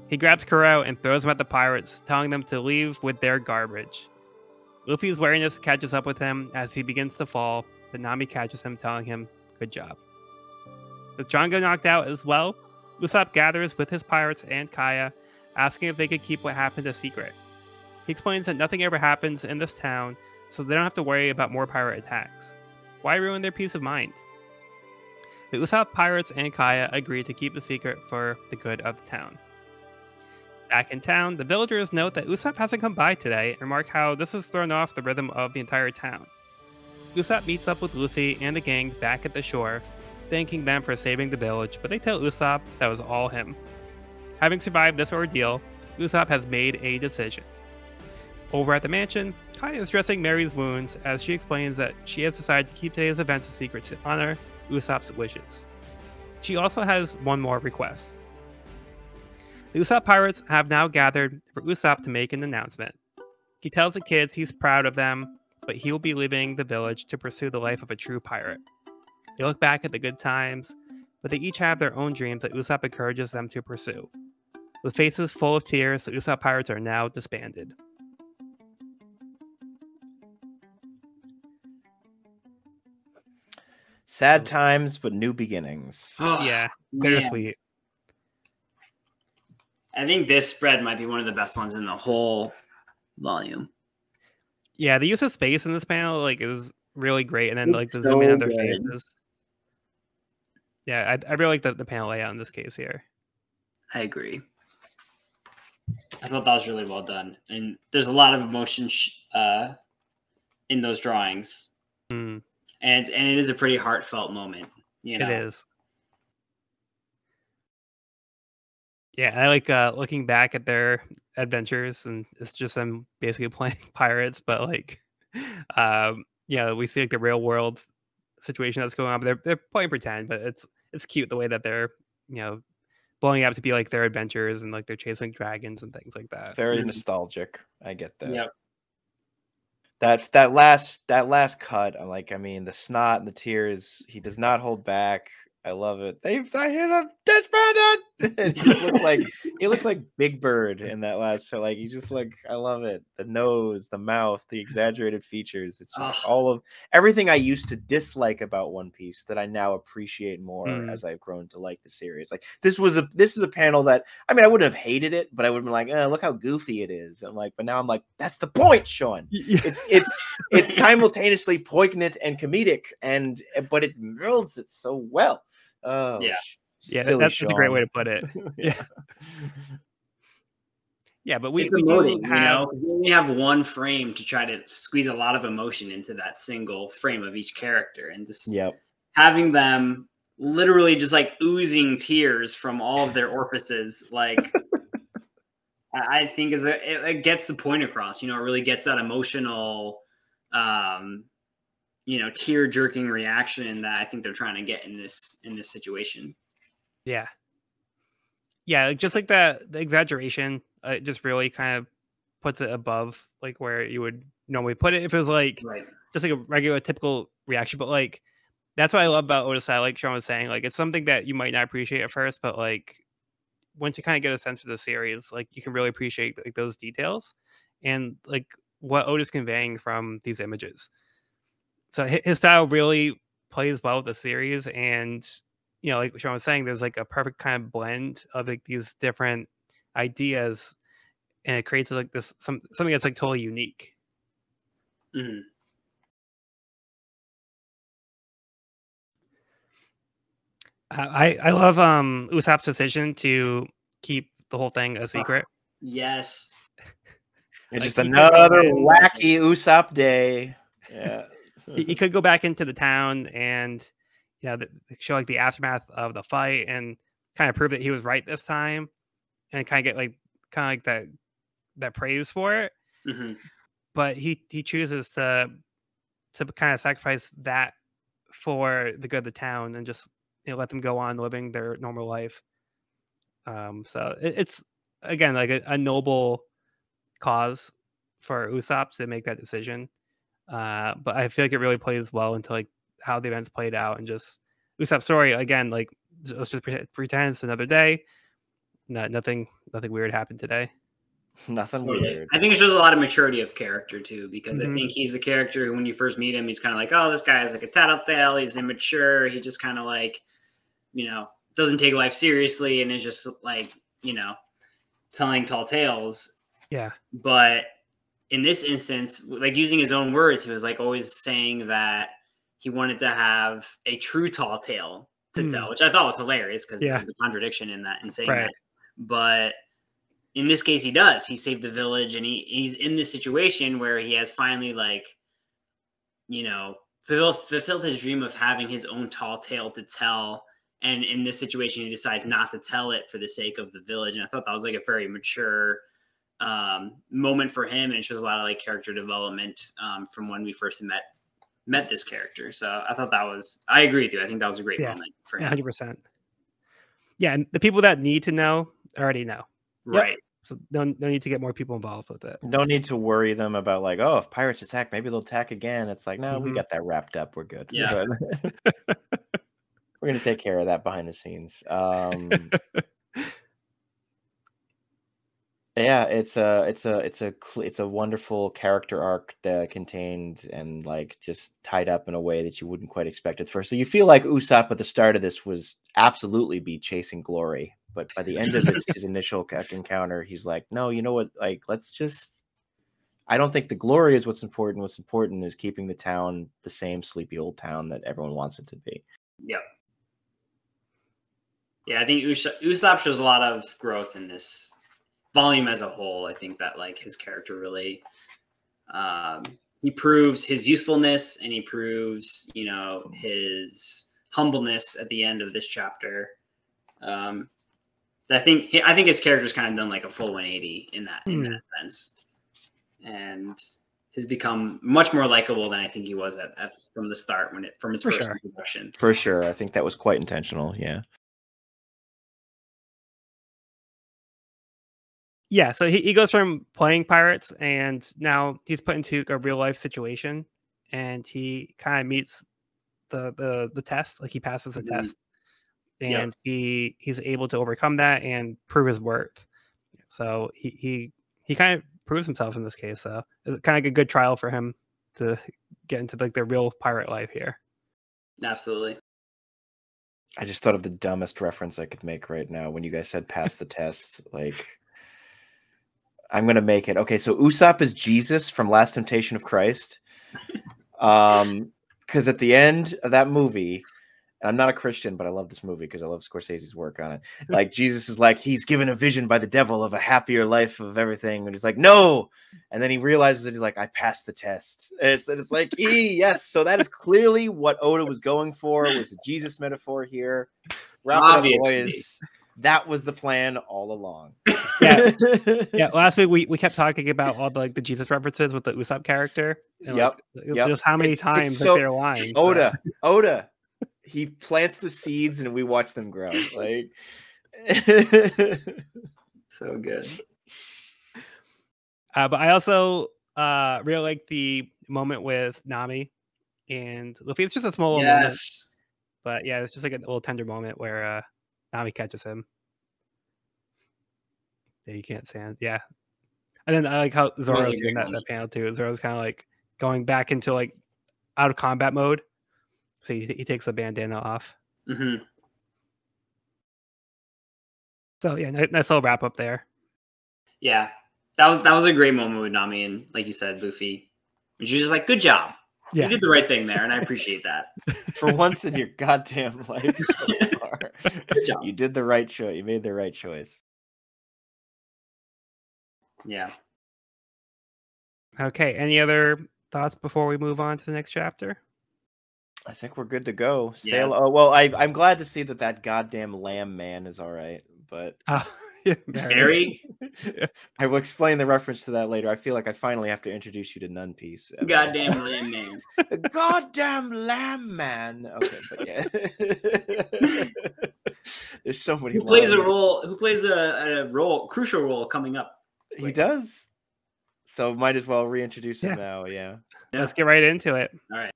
He grabs Kuro and throws him at the pirates, telling them to leave with their garbage. Luffy's wariness catches up with him as he begins to fall, but Nami catches him, telling him, "Good job." With Django knocked out as well, Usopp gathers with his pirates and Kaya, asking if they could keep what happened a secret. He explains that nothing ever happens in this town, so they don't have to worry about more pirate attacks. Why ruin their peace of mind? The Usopp pirates and Kaya agree to keep the secret for the good of the town. Back in town, the villagers note that Usopp hasn't come by today and remark how this has thrown off the rhythm of the entire town. Usopp meets up with Luffy and the gang back at the shore, thanking them for saving the village, but they tell Usopp that was all him. Having survived this ordeal, Usopp has made a decision. Over at the mansion, Kaya is dressing Mary's wounds as she explains that she has decided to keep today's events a secret to honor Usopp's wishes. She also has one more request. The Usopp pirates have now gathered for Usopp to make an announcement. He tells the kids he's proud of them, but he will be leaving the village to pursue the life of a true pirate. They look back at the good times, but they each have their own dreams that Usopp encourages them to pursue. With faces full of tears, the Usopp pirates are now disbanded. Sad times, but new beginnings. Oh, yeah, bittersweet. I think this spread might be one of the best ones in the whole volume. Yeah, the use of space in this panel is really great, and then the zoom in on their faces. Yeah, I really like the panel layout in this case here. I agree. I thought that was really well done, and there's a lot of emotion in those drawings, and it is a pretty heartfelt moment. You know? It is. Yeah, I like looking back at their adventures, and it's just them basically playing pirates, but we see the real world situation that's going on. But they're playing pretend, but it's cute the way that they're blowing up to be like their adventures and like they're chasing dragons and things like that. Very nostalgic. I get that. Yep. That last cut, I mean, the snot and the tears, he does not hold back. I love it. I hit a desperate. He looks like Big Bird in that last film. Like, he's just like, I love it. The nose, the mouth, the exaggerated features. It's just all of everything I used to dislike about One Piece that I now appreciate more as I've grown to like the series. Like, this is a panel that, I mean, I wouldn't have hated it, but I would have been like, look how goofy it is. I'm like, but now I'm like, that's the point, Sean. It's simultaneously poignant and comedic, but it builds it so well. Oh yeah, that's a great way to put it. Yeah, but we do have, we only have one frame to try to squeeze a lot of emotion into that single frame of each character, and just having them literally just like oozing tears from all of their orifices, like I think it gets the point across. You know, it really gets that emotional, tear jerking reaction that I think they're trying to get in this situation. Yeah, just like the exaggeration, just really kind of puts it above like where you would normally put it if it was like just like a regular typical reaction. But like that's what I love about Oda style. Like Sean was saying, like it's something that you might not appreciate at first, but like once you kind of get a sense for the series, like you can really appreciate like those details and like what Oda's conveying from these images. So his style really plays well with the series, and like Sean was saying, there's like a perfect kind of blend of like these different ideas, and it creates like this something that's like totally unique. I love Usopp's decision to keep the whole thing a secret. Yes, it's just another wacky Usopp day. Yeah. He could go back into the town and show like the aftermath of the fight and kind of prove that he was right this time, and kind of get that praise for it. But he chooses to kind of sacrifice that for the good of the town and just let them go on living their normal life. So it's again like a noble cause for Usopp to make that decision. But I feel like it really plays well into like how the events played out, and just Usopp's story again. Like, let's just pretend it's another day. Nothing weird happened today. Nothing weird. I think it shows a lot of maturity of character too, because I think he's a character who, when you first meet him, he's kind of like, oh, this guy is like a tattletale. He's immature. He just kind of like, doesn't take life seriously, and is just like, telling tall tales. Yeah. But in this instance, like using his own words, he was like always saying that he wanted to have a true tall tale to tell, which I thought was hilarious because of the contradiction in saying that. But in this case, he does. He saved the village, and he's in this situation where he has finally like, fulfilled his dream of having his own tall tale to tell. And in this situation, he decides not to tell it for the sake of the village. And I thought that was like a very mature moment for him, and it shows a lot of like character development from when we first met this character. So I thought I agree with you. I think that was a great moment for him. 100%. Yeah, and the people that need to know already know. Right. So no need to get more people involved with it. No need to worry them about like, oh, if pirates attack, maybe they'll attack again. It's like, no, we got that wrapped up. We're good. Yeah. We're gonna take care of that behind the scenes. Yeah, it's a wonderful character arc that contained and like just tied up in a way that you wouldn't quite expect at first. So you feel like Usopp at the start of this was absolutely be chasing glory, but by the end of his initial encounter, he's like, no, you know what? Like, let's just. I don't think the glory is what's important. What's important is keeping the town the same sleepy old town that everyone wants it to be. Yep. Yeah, I think Usopp shows a lot of growth in this volume as a whole. I think that like his character really he proves his usefulness, and he proves his humbleness at the end of this chapter. I think his character's kind of done like a full 180 in that sense, and has become much more likable than I think he was from the start from his first introduction. For sure, I think that was quite intentional. Yeah. Yeah, so he goes from playing pirates, and now he's put into a real life situation, and he kind of meets the test. Like he passes the Mhm. test, Yep. and he's able to overcome that and prove his worth. So he kind of proves himself in this case. So it's kind of like a good trial for him to get into like the real pirate life here. Absolutely. I just thought of the dumbest reference I could make right now when you guys said pass the test. Like, I'm gonna make it. Okay, so Usopp is Jesus from Last Temptation of Christ. Because at the end of that movie, and I'm not a Christian, but I love this movie because I love Scorsese's work on it. Like Jesus is like, he's given a vision by the devil of a happier life of everything, and he's like, no, and then he realizes that he's like, I passed the test. And it's like, yes. So that is clearly what Oda was going for. Was a Jesus metaphor here. Wrap it up, Obviously. boys. That was the plan all along. Yeah. Yeah, last week we kept talking about all the Jesus references with the Usopp character. And Yep. just how many It's times so, like they're lying. Oda. He plants the seeds and we watch them grow. Like So good. But I also really like the moment with Nami and Luffy. It's just a small little moment. Yes. But yeah, it's just like a little tender moment where Nami catches him. Yeah, you can't stand. Yeah. And then I like how Zoro's a great doing that moment. panel too. Zoro's kind of like going back into like out of combat mode. So he takes the bandana off. Mm-hmm. So yeah, nice little wrap up there. Yeah, that was a great moment with Nami and, like you said, Luffy. And she's just like, "Good job, Yeah. you did the right thing there," and I appreciate that. For once in your goddamn life so far, Good job. you did the right choice. You made the right choice. Yeah. Okay. Any other thoughts before we move on to the next chapter? I think we're good to go. Yeah. Oh well, I'm glad to see that goddamn lamb man is all right. But yeah, Barry, I will explain the reference to that later. I feel like I finally have to introduce you to Nun Piece. goddamn lamb man. Goddamn lamb man. Okay, but yeah. There's so many. Who plays a role? Who plays a crucial role coming up? He does. So might as well reintroduce him now. Yeah. Let's get right into it. All right.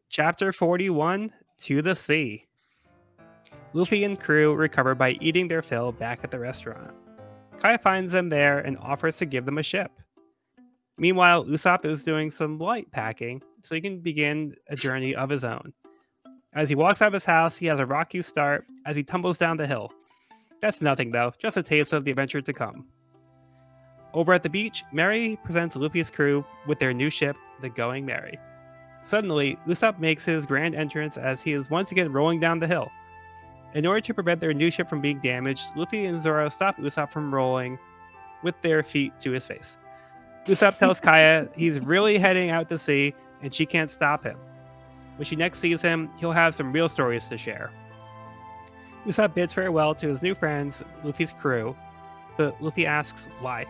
Chapter 41, To the Sea. Luffy and crew recover by eating their fill back at the restaurant. Kai finds them there and offers to give them a ship. Meanwhile, Usopp is doing some light packing so he can begin a journey of his own. As he walks out of his house, he has a rocky start as he tumbles down the hill. That's nothing though, just a taste of the adventure to come. Over at the beach, Mary presents Luffy's crew with their new ship, the Going Merry. Suddenly, Usopp makes his grand entrance as he is once again rolling down the hill. In order to prevent their new ship from being damaged, Luffy and Zoro stop Usopp from rolling with their feet to his face. Usopp tells Kaya he's really heading out to sea and she can't stop him. When she next sees him, he'll have some real stories to share. Usopp bids farewell to his new friends, Luffy's crew, but Luffy asks why.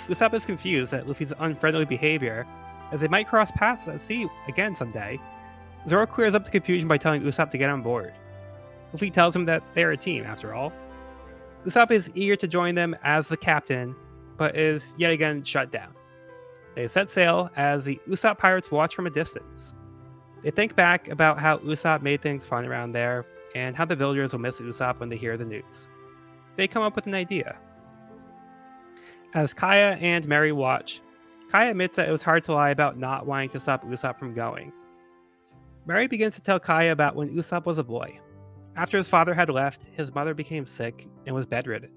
Usopp is confused at Luffy's unfriendly behavior, as they might cross paths at sea again someday. Zoro clears up the confusion by telling Usopp to get on board. Luffy tells him that they're a team, after all. Usopp is eager to join them as the captain, but is yet again shut down. They set sail as the Usopp pirates watch from a distance. They think back about how Usopp made things fun around there, and how the villagers will miss Usopp when they hear the news. They come up with an idea. As Kaya and Mary watch, Kaya admits that it was hard to lie about not wanting to stop Usopp from going. Mary begins to tell Kaya about when Usopp was a boy. After his father had left, his mother became sick and was bedridden.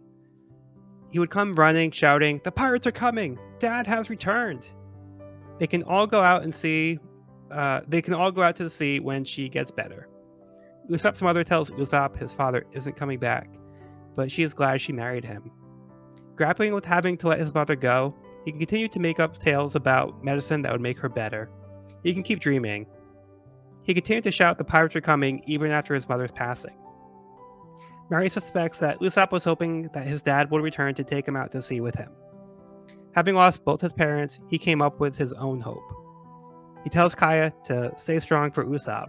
He would come running, shouting, "The pirates are coming! Dad has returned!" They can all go out to the sea when she gets better. Usopp's mother tells Usopp his father isn't coming back, but she is glad she married him. Grappling with having to let his mother go, he can continue to make up tales about medicine that would make her better. He can keep dreaming. He continued to shout the pirates are coming even after his mother's passing. Mary suspects that Usopp was hoping that his dad would return to take him out to sea with him. Having lost both his parents, he came up with his own hope. He tells Kaya to stay strong for Usopp.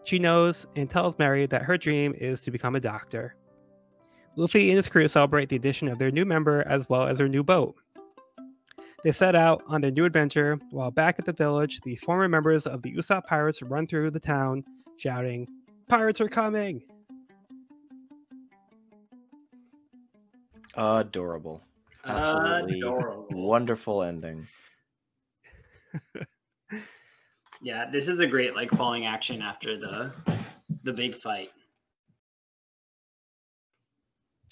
She knows and tells Mary that her dream is to become a doctor. Luffy and his crew celebrate the addition of their new member as well as their new boat. They set out on their new adventure, while back at the village, the former members of the Usopp pirates run through the town, shouting, "Pirates are coming!" Adorable. Absolutely Adorable. wonderful ending. Yeah, this is a great like falling action after the big fight.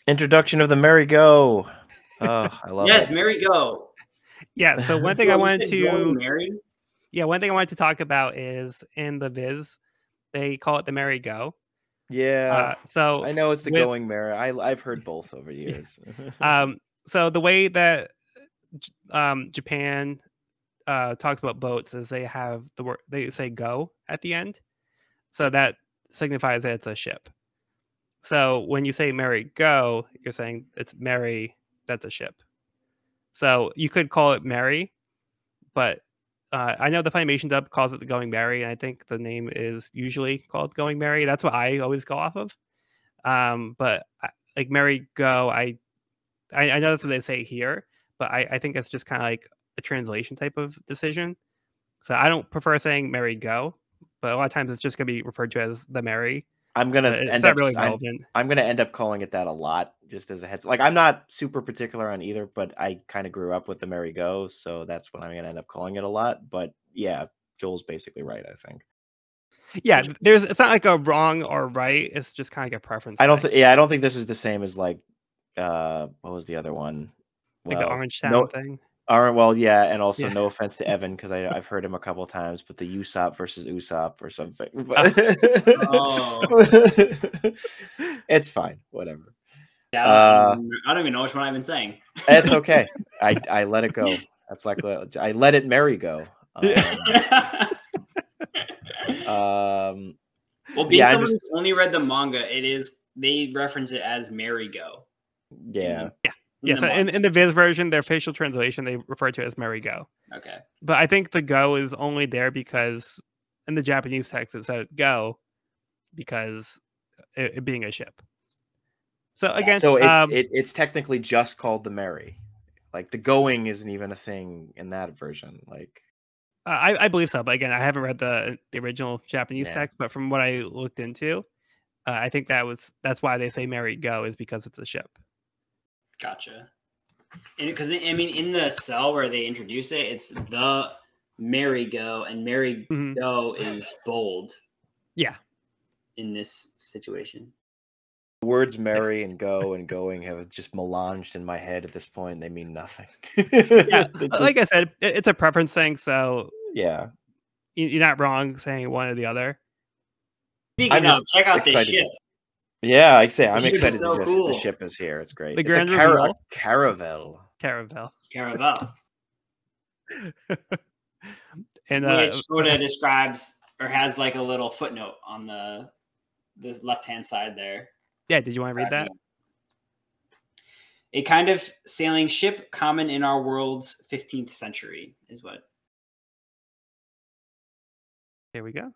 Introduction of the merry-go. Oh, I love Yes, it. merry-go. Yeah, so one thing So I you wanted said going to merry? one thing I wanted to talk about is in the Viz, they call it the merry-go. Yeah, So I know it's the with going merry. I've heard both over the years. so the way that Japan talks about boats is they have the word, they say "go" at the end, so that signifies that it's a ship. So when you say "merry go," you're saying it's merry. That's a ship. So you could call it merry, but I know the Funimation dub calls it the Going Merry, and I think the name is usually called Going Merry. That's what I always go off of. Like Merry Go, I know that's what they say here, but I think it's just kind of like a translation type of decision. So I don't prefer saying Merry Go, but a lot of times it's just gonna be referred to as the Merry. I'm gonna It's end not up really relevant. I'm gonna end up calling it that a lot, just as a heads. Like I'm not super particular on either, but I kind of grew up with the merry-go, so that's what I'm gonna end up calling it a lot. But yeah, Joel's basically right, I think. Yeah, it's not like a wrong or right. It's just kind of like a preference. I don't thing. think I don't think this is the same as like what was the other one? Like the Well, Orange no, Town thing. well, yeah, and also Yeah. no offense to Evan because I've heard him a couple of times, but the Usopp versus Usopp or something. Oh. It's fine, whatever. Yeah, I don't even know which one I've been saying. It's okay. I let it go. That's like I let it merry go. Well, being someone who's only read the manga, they reference it as merry-go. Yeah. So in the Viz version, their official translation, they refer to it as merry go. Okay. But I think the go is only there because in the Japanese text it said go because it being a ship. So again, so it's technically just called the merry. Like the going isn't even a thing in that version. Like I believe so, but again, I haven't read the original Japanese text. But from what I looked into, I think that's why they say merry go is because it's a ship. Gotcha. Because I mean, in the cell where they introduce it, it's the merry-go, and merry-go is bold. Yeah. In this situation, the words merry and go and going have just melanged in my head at this point. They mean nothing. Yeah, like I said, it's a preference thing. So yeah, you're not wrong saying one or the other. Speaking of, check out this ship. Yeah, like I say, I'm excited so to just cool. The ship is here. It's great. The It's grand a reveal. Caravel. And which Oda describes or has like a little footnote on the left-hand side there. Yeah, did you want to read that? A kind of sailing ship common in our world's 15th century is what. Here we go.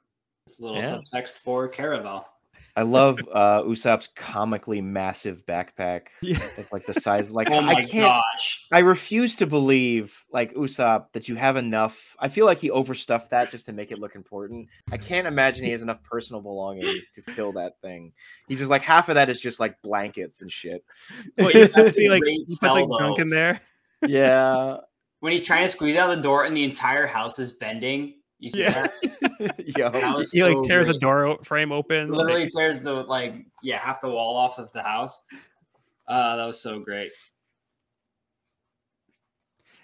This little subtext for Caravel. I love Usopp's comically massive backpack. Yeah. It's like the size. Like oh my gosh! I refuse to believe, like Usopp, that you have enough. I feel like he overstuffed that just to make it look important. I can't imagine he has enough personal belongings to fill that thing. He's just like half of that is just like blankets and shit. Well, he's actually like junk in there. Yeah. When he's trying to squeeze out the door and the entire house is bending. You see that? Yo, that was he like tears a door frame open. Literally tears the half the wall off of the house. That was so great.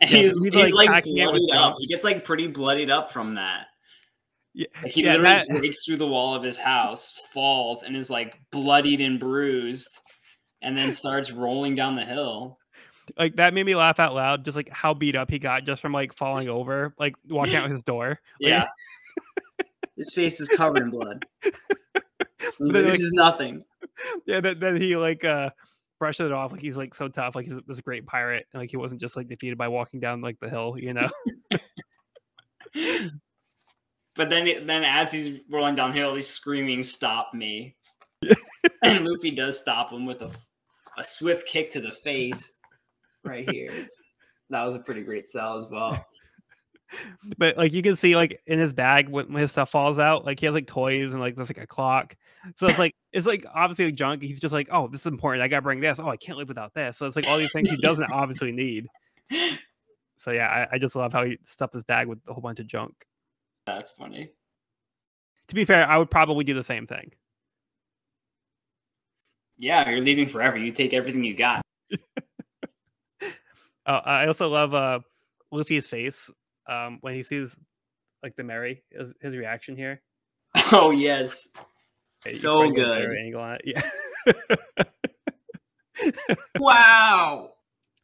And he's like bloodied up. He gets like pretty bloodied up from that. Yeah, like he literally breaks through the wall of his house, falls, and is like bloodied and bruised, and then starts rolling down the hill. Like that made me laugh out loud, just like how beat up he got just from like falling over, like walking out his door. Yeah. His face is covered in blood. This is nothing. Yeah, then he like brushes it off like he's like so tough, like he's this great pirate, and like he wasn't just like defeated by walking down like the hill, you know. But then as he's rolling downhill, he's screaming, "Stop me!" And Luffy does stop him with a a swift kick to the face right here. That was a pretty great sell as well. But like you can see like in his bag when his stuff falls out, like he has like toys and like there's like a clock. So it's like obviously like junk. He's just like, oh, this is important. I gotta bring this. Oh, I can't live without this. So it's like all these things he doesn't obviously need. So yeah, I just love how he stuffed his bag with a whole bunch of junk. That's funny. To be fair, I would probably do the same thing. Yeah, you're leaving forever. You take everything you got. I also love Luffy's face when he sees like the Mary, his reaction here. Oh yes, Okay, so good. Angle on it. Yeah. Wow.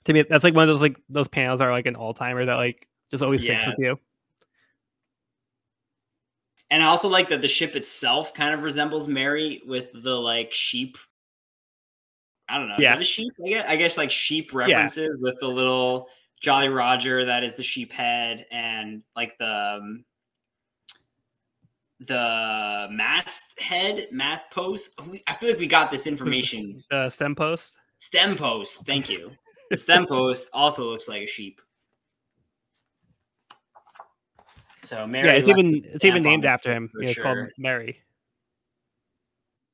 To me, that's like one of those panels are like an all timer that like just always sticks with you. And I also like that the ship itself kind of resembles Mary with the like sheep. I don't know. Yeah. Is that a sheep? I guess like sheep references with the little Jolly Roger that is the sheep head and like the mast post. I feel like we got this information. Stem post. Stem post. Thank you. The stem post also looks like a sheep. So Mary. Yeah, it's even named after him. Yeah, it's called Mary.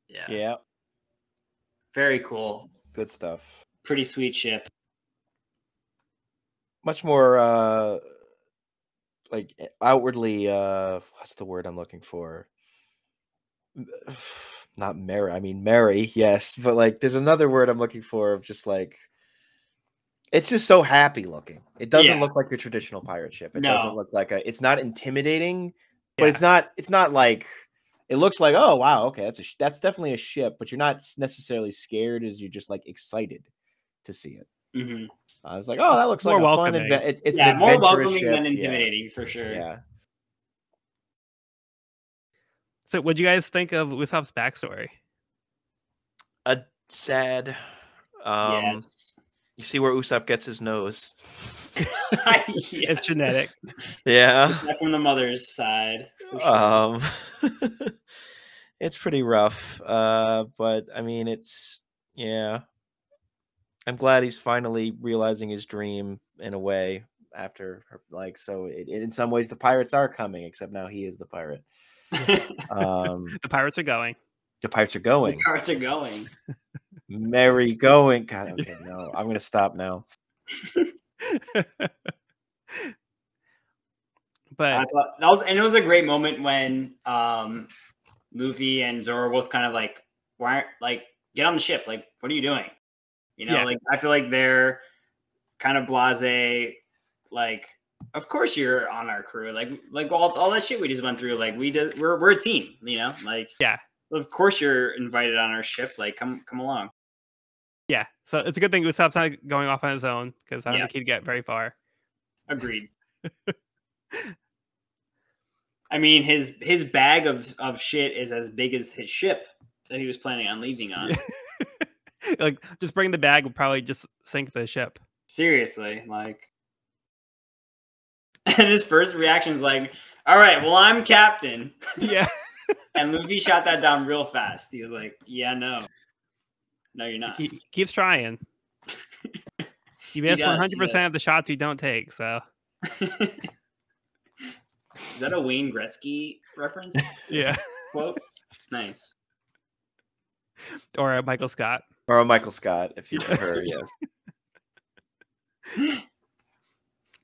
Yeah. Yeah. Very cool. Good stuff. Pretty sweet ship. Much more like outwardly what's the word I'm looking for? Not Mary. I mean Mary, yes, but like there's another word I'm looking for of just like it's just so happy looking. It doesn't look like your traditional pirate ship. It doesn't look like it's not intimidating, but it's not like it looks like, oh wow, okay, that's definitely a ship, but you're not necessarily scared as you're just like excited to see it. Mm-hmm. I was like, oh, that looks more like welcoming. a fun adventure. It's more welcoming than intimidating for sure. Yeah. So, what do you guys think of Usopp's backstory? Sad. Yes. You see where Usopp gets his nose. It's genetic. Yeah. From the mother's side. Sure. It's pretty rough. But I mean, I'm glad he's finally realizing his dream in a way after in some ways the pirates are coming, except now he is the pirate. The pirates are going. The pirates are going. The pirates are going. Mary going. God, okay, no, I'm gonna stop now. But I thought it was a great moment when Luffy and Zoro both kind of like, why, like, get on the ship, like, what are you doing? You know, like I feel like they're kind of blasé, like, of course you're on our crew, like all that shit we just went through, like we're a team, you know, like of course you're invited on our ship, like come along. Yeah, so it's a good thing Usopp's not going off on his own because I don't think he'd get very far. Agreed. I mean, his bag of shit is as big as his ship that he was planning on leaving on. Like, just bring the bag would probably just sink the ship. Seriously, like. And his first reaction is like, all right, well, I'm captain. Yeah. And Luffy shot that down real fast. He was like, yeah, no, you're not. He keeps trying. He missed 100% of the shots you don't take, so. Is that a Wayne Gretzky reference? Yeah. Quote? Nice. Or a Michael Scott. Or a Michael Scott, if you prefer, yes.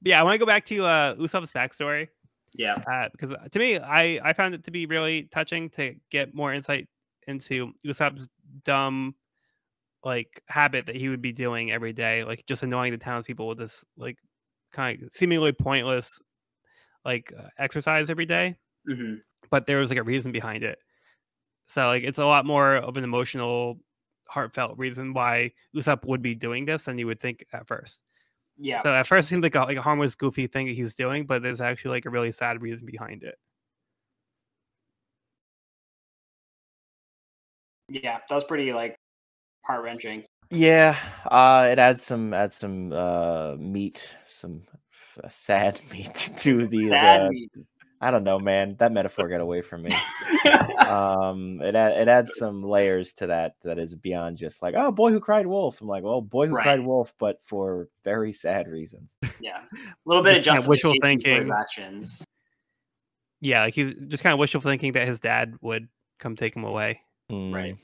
Yeah, I want to go back to Usopp's backstory. Yeah. Because to me, I found it to be really touching to get more insight into Usopp's dumb, like, habit that he would be doing every day, like just annoying the townspeople with this, like, kind of seemingly pointless, like, exercise every day. Mm-hmm. But there was like a reason behind it. So like it's a lot more of an emotional, heartfelt reason why Usopp would be doing this than you would think at first. Yeah. So at first it seemed like a harmless, goofy thing that he's doing, but there's actually like a really sad reason behind it. Yeah, that was pretty like heart-wrenching. Yeah, it adds some meat, some sad meat to the. Sad meat. I don't know, man. That metaphor got away from me. It adds some layers to that is beyond just like, oh, boy who cried wolf. I'm like, well, boy who cried wolf, but for very sad reasons. Yeah, a little bit of Just kinda wishful justification for his thinking. actions. Yeah, like he's just kind of wishful thinking that his dad would come take him away. Right.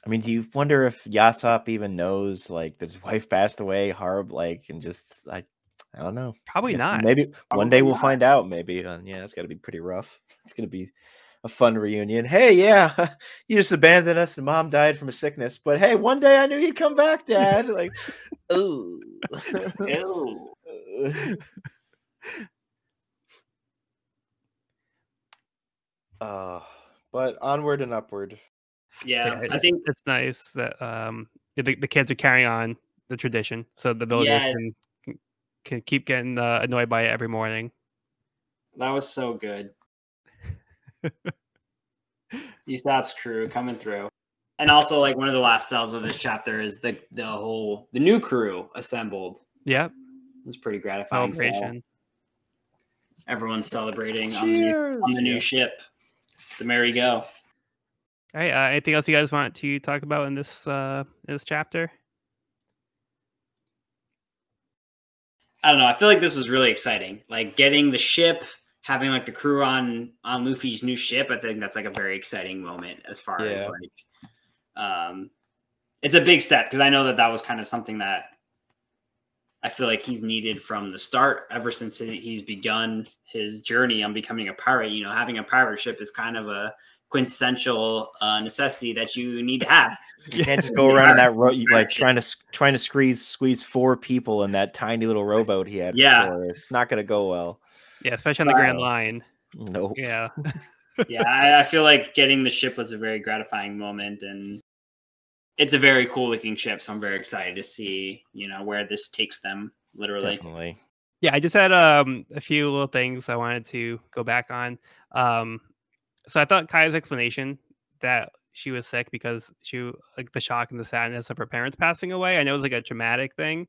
I mean, do you wonder if Usopp even knows like that his wife passed away, and just I don't know. Probably not. Maybe one day we'll find out. Maybe, yeah, it's got to be pretty rough. It's gonna be a fun reunion. Hey, yeah, you just abandoned us, and Mom died from a sickness. But hey, one day I knew you'd come back, Dad. Like, ooh, Ew. But onward and upward. Yeah, I think it's nice that the kids are carrying on the tradition, so the villagers can keep getting annoyed by it every morning. That was so good. Usopp's crew coming through, and also like one of the last cells of this chapter is the new crew assembled. Yep, it was pretty gratifying. Celebration. Everyone's celebrating on the new ship, the Merry Go. All right. Anything else you guys want to talk about in this chapter? I don't know. I feel like this was really exciting. Like getting the ship, having like the crew on Luffy's new ship. I think that's like a very exciting moment as far as like, it's a big step because I know that was kind of something that I feel like he's needed from the start, ever since he's begun his journey on becoming a pirate. You know, having a pirate ship is kind of a quintessential necessity that you need to have. You can't just go around in that like trying to squeeze 4 people in that tiny little rowboat he had. Yeah, before. It's not going to go well. Yeah, especially on the Grand Line. Nope. Yeah. Yeah, I feel like getting the ship was a very gratifying moment, and it's a very cool looking ship. So I'm very excited to see, where this takes them. Literally. Definitely. Yeah, I just had a few little things I wanted to go back on. So I thought Kaya's explanation that she was sick because like the shock and the sadness of her parents passing away. I know it was like a traumatic thing,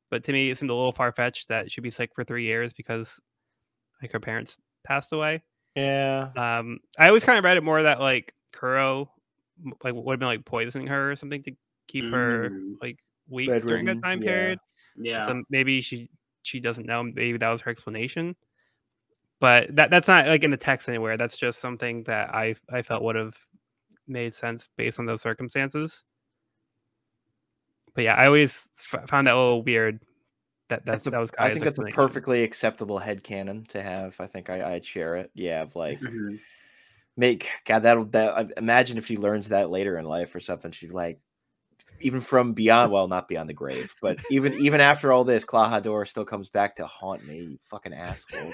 but to me it seemed a little far fetched that she'd be sick for 3 years because like her parents passed away. Yeah. I always kind of read it more that like Kuro like would have been like poisoning her or something to keep her like weak during that time period. Yeah. So maybe she doesn't know. Maybe that was her explanation. But that's not like in the text anywhere. That's just something that I felt would have made sense based on those circumstances. But yeah, I always found that a little weird. That was I think that's a perfectly acceptable headcanon to have. I think I'd share it. Yeah, of like imagine if she learns that later in life or something. She'd like even from beyond, well, not beyond the grave, but even after all this, Klahadore still comes back to haunt me, you fucking asshole.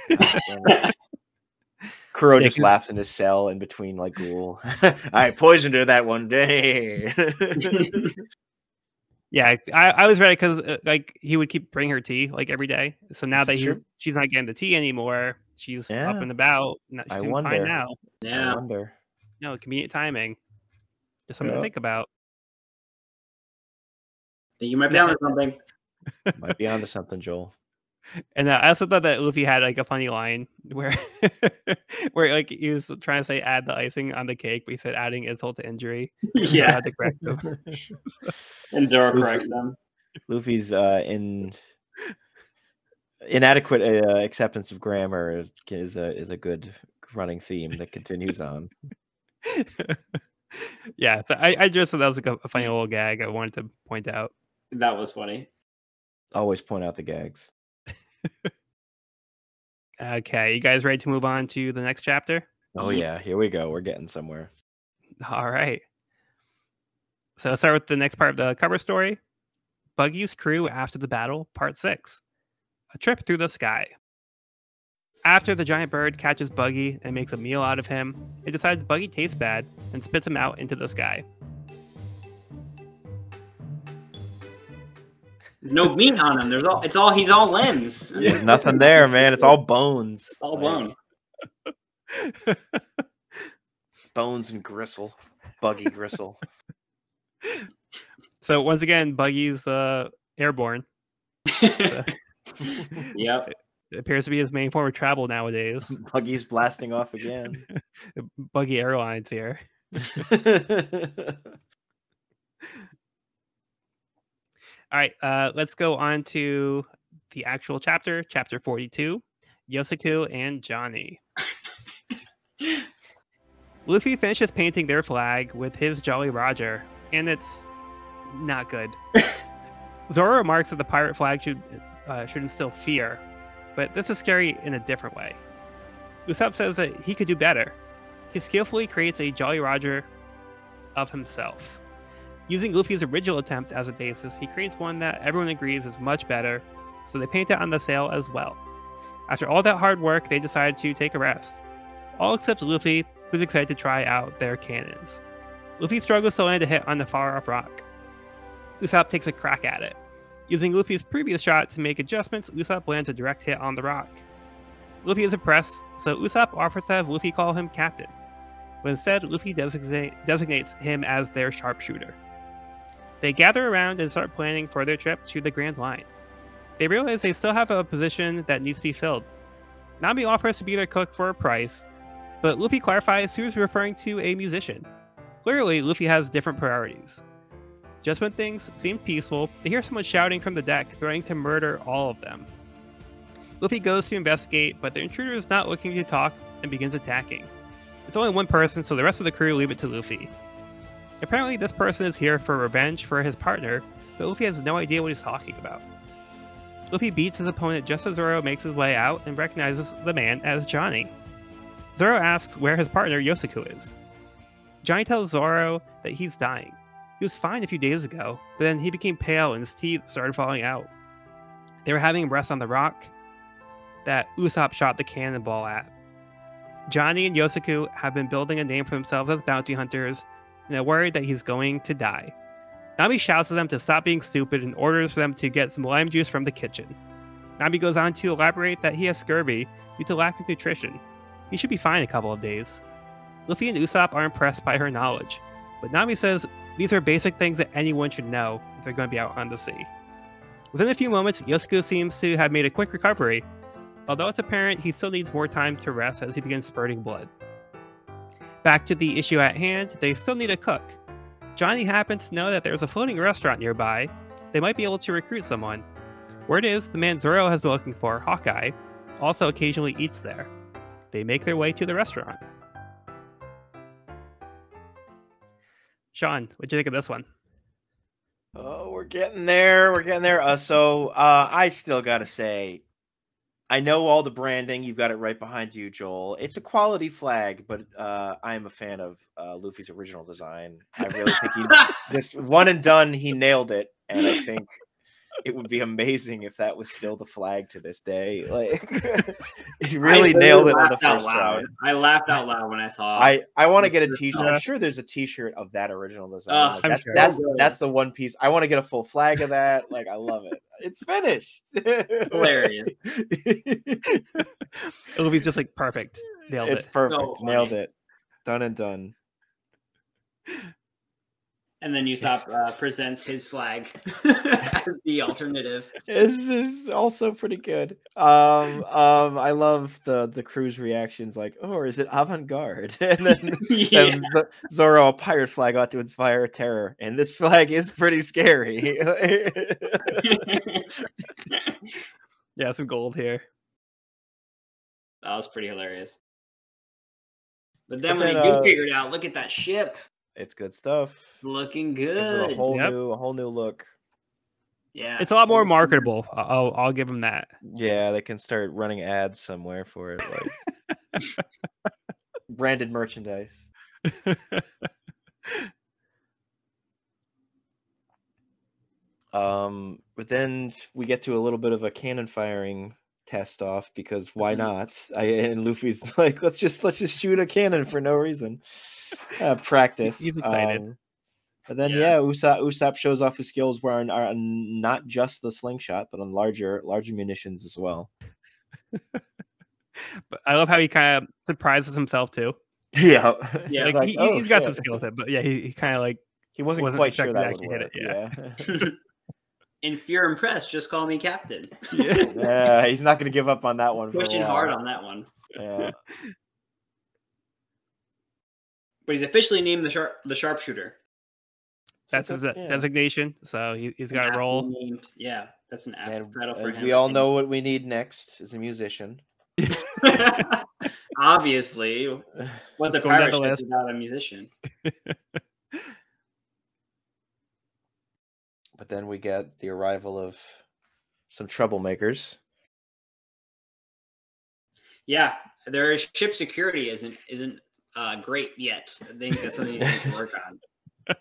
Kuro just laughs in his cell in between like Ghoul. I poisoned her that one day. Yeah, I was ready because like he would keep bringing her tea like every day. So now that she's not getting the tea anymore, she's up and about. She's doing fine now. Yeah, I wonder. Convenient timing. Just something to think about. Think you might be onto something. Might be onto something, Joel. And I also thought that Luffy had like a funny line where like he was trying to say add the icing on the cake, but he said adding insult to injury. Yeah, I had to correct him. And Zoro corrects them. Luffy's inadequate acceptance of grammar is a good running theme that continues on. Yeah, so I just thought that was like a funny little gag I wanted to point out. That was funny. Always point out the gags. Okay, you guys ready to move on to the next chapter? Oh yeah, here we go. We're getting somewhere. All right. So let's start with the next part of the cover story. Buggy's crew after the battle, part 6. A trip through the sky. After the giant bird catches Buggy and makes a meal out of him, it decides Buggy tastes bad and spits him out into the sky. There's no meat on him. He's all limbs. There's nothing there, man. It's all bones. All bone. Bones and gristle. Buggy gristle. So once again, Buggy's airborne. Yep. It appears to be his main form of travel nowadays. Buggy's blasting off again. Buggy Airlines here. All right, let's go on to the actual chapter, chapter 42, Yosaku and Johnny. Luffy finishes painting their flag with his Jolly Roger, and it's not good. Zoro remarks that the pirate flag should instill fear, but this is scary in a different way. Usopp says that he could do better. He skillfully creates a Jolly Roger of himself. Using Luffy's original attempt as a basis, he creates one that everyone agrees is much better, so they paint it on the sail as well. After all that hard work, they decide to take a rest. All except Luffy, who's excited to try out their cannons. Luffy struggles to land a hit on the far-off rock. Usopp takes a crack at it. Using Luffy's previous shot to make adjustments, Usopp lands a direct hit on the rock. Luffy is impressed, so Usopp offers to have Luffy call him captain. But instead, Luffy designates him as their sharpshooter. They gather around and start planning for their trip to the Grand Line. They realize they still have a position that needs to be filled. Nami offers to be their cook for a price, but Luffy clarifies who's referring to a musician. Clearly, Luffy has different priorities. Just when things seem peaceful, they hear someone shouting from the deck, threatening to murder all of them. Luffy goes to investigate, but the intruder is not looking to talk and begins attacking. It's only one person, so the rest of the crew leave it to Luffy. Apparently, this person is here for revenge for his partner, but Luffy has no idea what he's talking about. Luffy beats his opponent just as Zoro makes his way out and recognizes the man as Johnny. Zoro asks where his partner Yosaku is. Johnny tells Zoro that he's dying. He was fine a few days ago, but then he became pale and his teeth started falling out. They were having him rest on the rock that Usopp shot the cannonball at. Johnny and Yosaku have been building a name for themselves as bounty hunters, and they're worried that he's going to die. Nami shouts at them to stop being stupid and orders for them to get some lime juice from the kitchen. Nami goes on to elaborate that he has scurvy due to lack of nutrition. He should be fine in a couple of days. Luffy and Usopp are impressed by her knowledge, but Nami says these are basic things that anyone should know if they're going to be out on the sea. Within a few moments, Yosaku seems to have made a quick recovery, although it's apparent he still needs more time to rest as he begins spurting blood. Back to the issue at hand, they still need a cook. Johnny happens to know that there's a floating restaurant nearby. They might be able to recruit someone. Word is, the man Zoro has been looking for, Hawkeye, also occasionally eats there. They make their way to the restaurant. Sean, what'd you think of this one? Oh, we're getting there. We're getting there. I still got to say, I know all the branding. You've got it right behind you, Joel. It's a quality flag, but I am a fan of Luffy's original design. I really think he just one and done. He nailed it, and I think it would be amazing if that was still the flag to this day. Like he really nailed it on the first round. I laughed out loud when I saw it. I want to get a t-shirt. I'm sure there's a t-shirt of that original design. Like, that's the one piece. I want to get a full flag of that. Like I love it. It's finished. Hilarious. Luffy's just like perfect. Nailed it. It's perfect. So nailed it. Done and done. And then Usopp presents his flag as the alternative. This is also pretty good. I love the crew's reactions, like, "Oh, or is it avant-garde?" And then, then Zoro, a pirate flag ought to inspire terror, and this flag is pretty scary. Yeah, some gold here. That was pretty hilarious. But then when they do figure it out, look at that ship. It's good stuff. Looking good. It's a whole new look. Yeah, it's a lot more marketable. I'll give them that. Yeah, they can start running ads somewhere for it, like branded merchandise. But then we get to a little bit of a cannon firing test off because why not? And Luffy's like, let's just shoot a cannon for no reason. Practice. He's excited. But then Usopp shows off his skills where are not just the slingshot, but on larger munitions as well. But I love how he kind of surprises himself too. Yeah. Like, he's got some skill with it, but yeah, he kind of like he wasn't quite sure that would hit work. it. Yeah. If you're impressed, just call me captain. Yeah, he's not going to give up on that one. Pushing hard on that one. Yeah. But he's officially named the sharpshooter. That's his designation. So he's got a role. Yeah, that's an title for him. We all know what we need next is a musician. Obviously, what the pirate ship is not a musician. But then we get the arrival of some troublemakers. Yeah, their ship security isn't great yet. I think that's something you need to work on.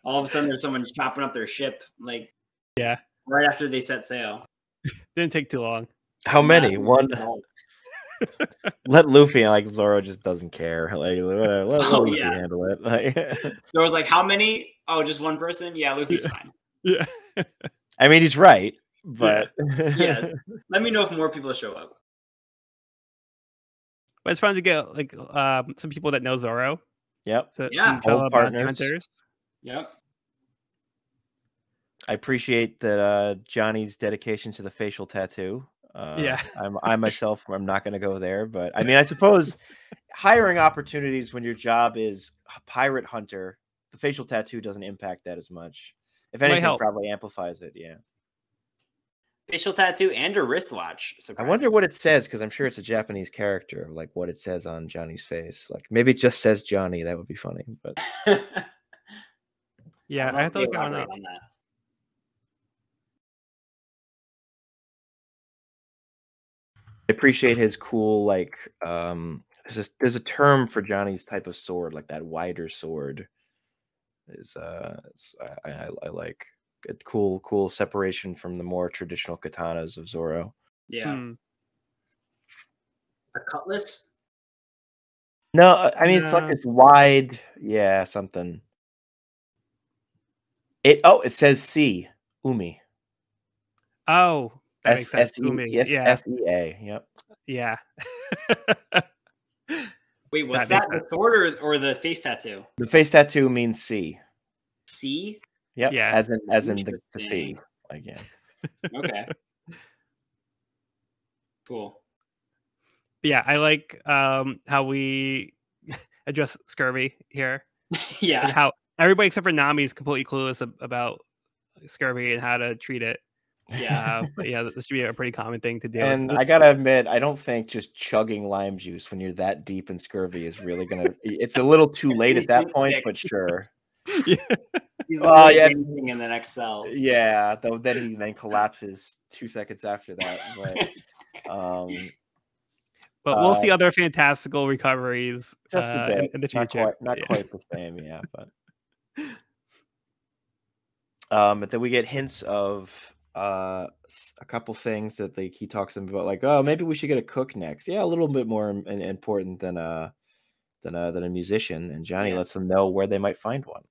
All of a sudden, there's someone chopping up their ship, like right after they set sail. Didn't take too long. How many? One. Let Luffy, like Zoro, just doesn't care. Like, let Luffy handle it. Like, Zoro's like, how many? Oh, just one person? Yeah, Luffy's fine. Yeah. I mean, he's right, but yes. Let me know if more people show up. But it's fun to get like some people that know Zoro. Yep. So old partners. Hunters. Yep. I appreciate that Johnny's dedication to the facial tattoo. I myself, I'm not going to go there, but I mean, I suppose hiring opportunities when your job is a pirate hunter, the facial tattoo doesn't impact that as much. If anything, probably amplifies it. Yeah. Facial tattoo and a wristwatch. I wonder what it says, because I'm sure it's a Japanese character, like what it says on Johnny's face. Like maybe it just says Johnny. That would be funny. But yeah, I have to look on that. I appreciate his cool, like there's a term for Johnny's type of sword, like that wider sword. I like a cool separation from the more traditional katanas of Zoro. Yeah. A cutlass? No, I mean it's like it's wide, something. It says C, Umi. Oh, that makes sense. Umi. S-E-A. Yep. Yeah. Wait, what's that? The sword or the face tattoo? The face tattoo means C. C? Yep. Yeah. As in the C. Like, yeah. Okay. Cool. Yeah, I like how we address scurvy here. Yeah. And how everybody except for Nami is completely clueless about scurvy and how to treat it. Yeah. But yeah, this should be a pretty common thing to do. And I gotta admit, I don't think just chugging lime juice when you're that deep in scurvy is really gonna. It's a little too late at that point, but sure. Yeah. He's in the next cell. Yeah, though then he collapses 2 seconds after that. But we'll see other fantastical recoveries just a bit in the future. Not quite the same, yeah. But then we get hints of a couple things that he talks to them about, like, oh, maybe we should get a cook next. Yeah, a little bit more important than a musician. And Johnny lets them know where they might find one.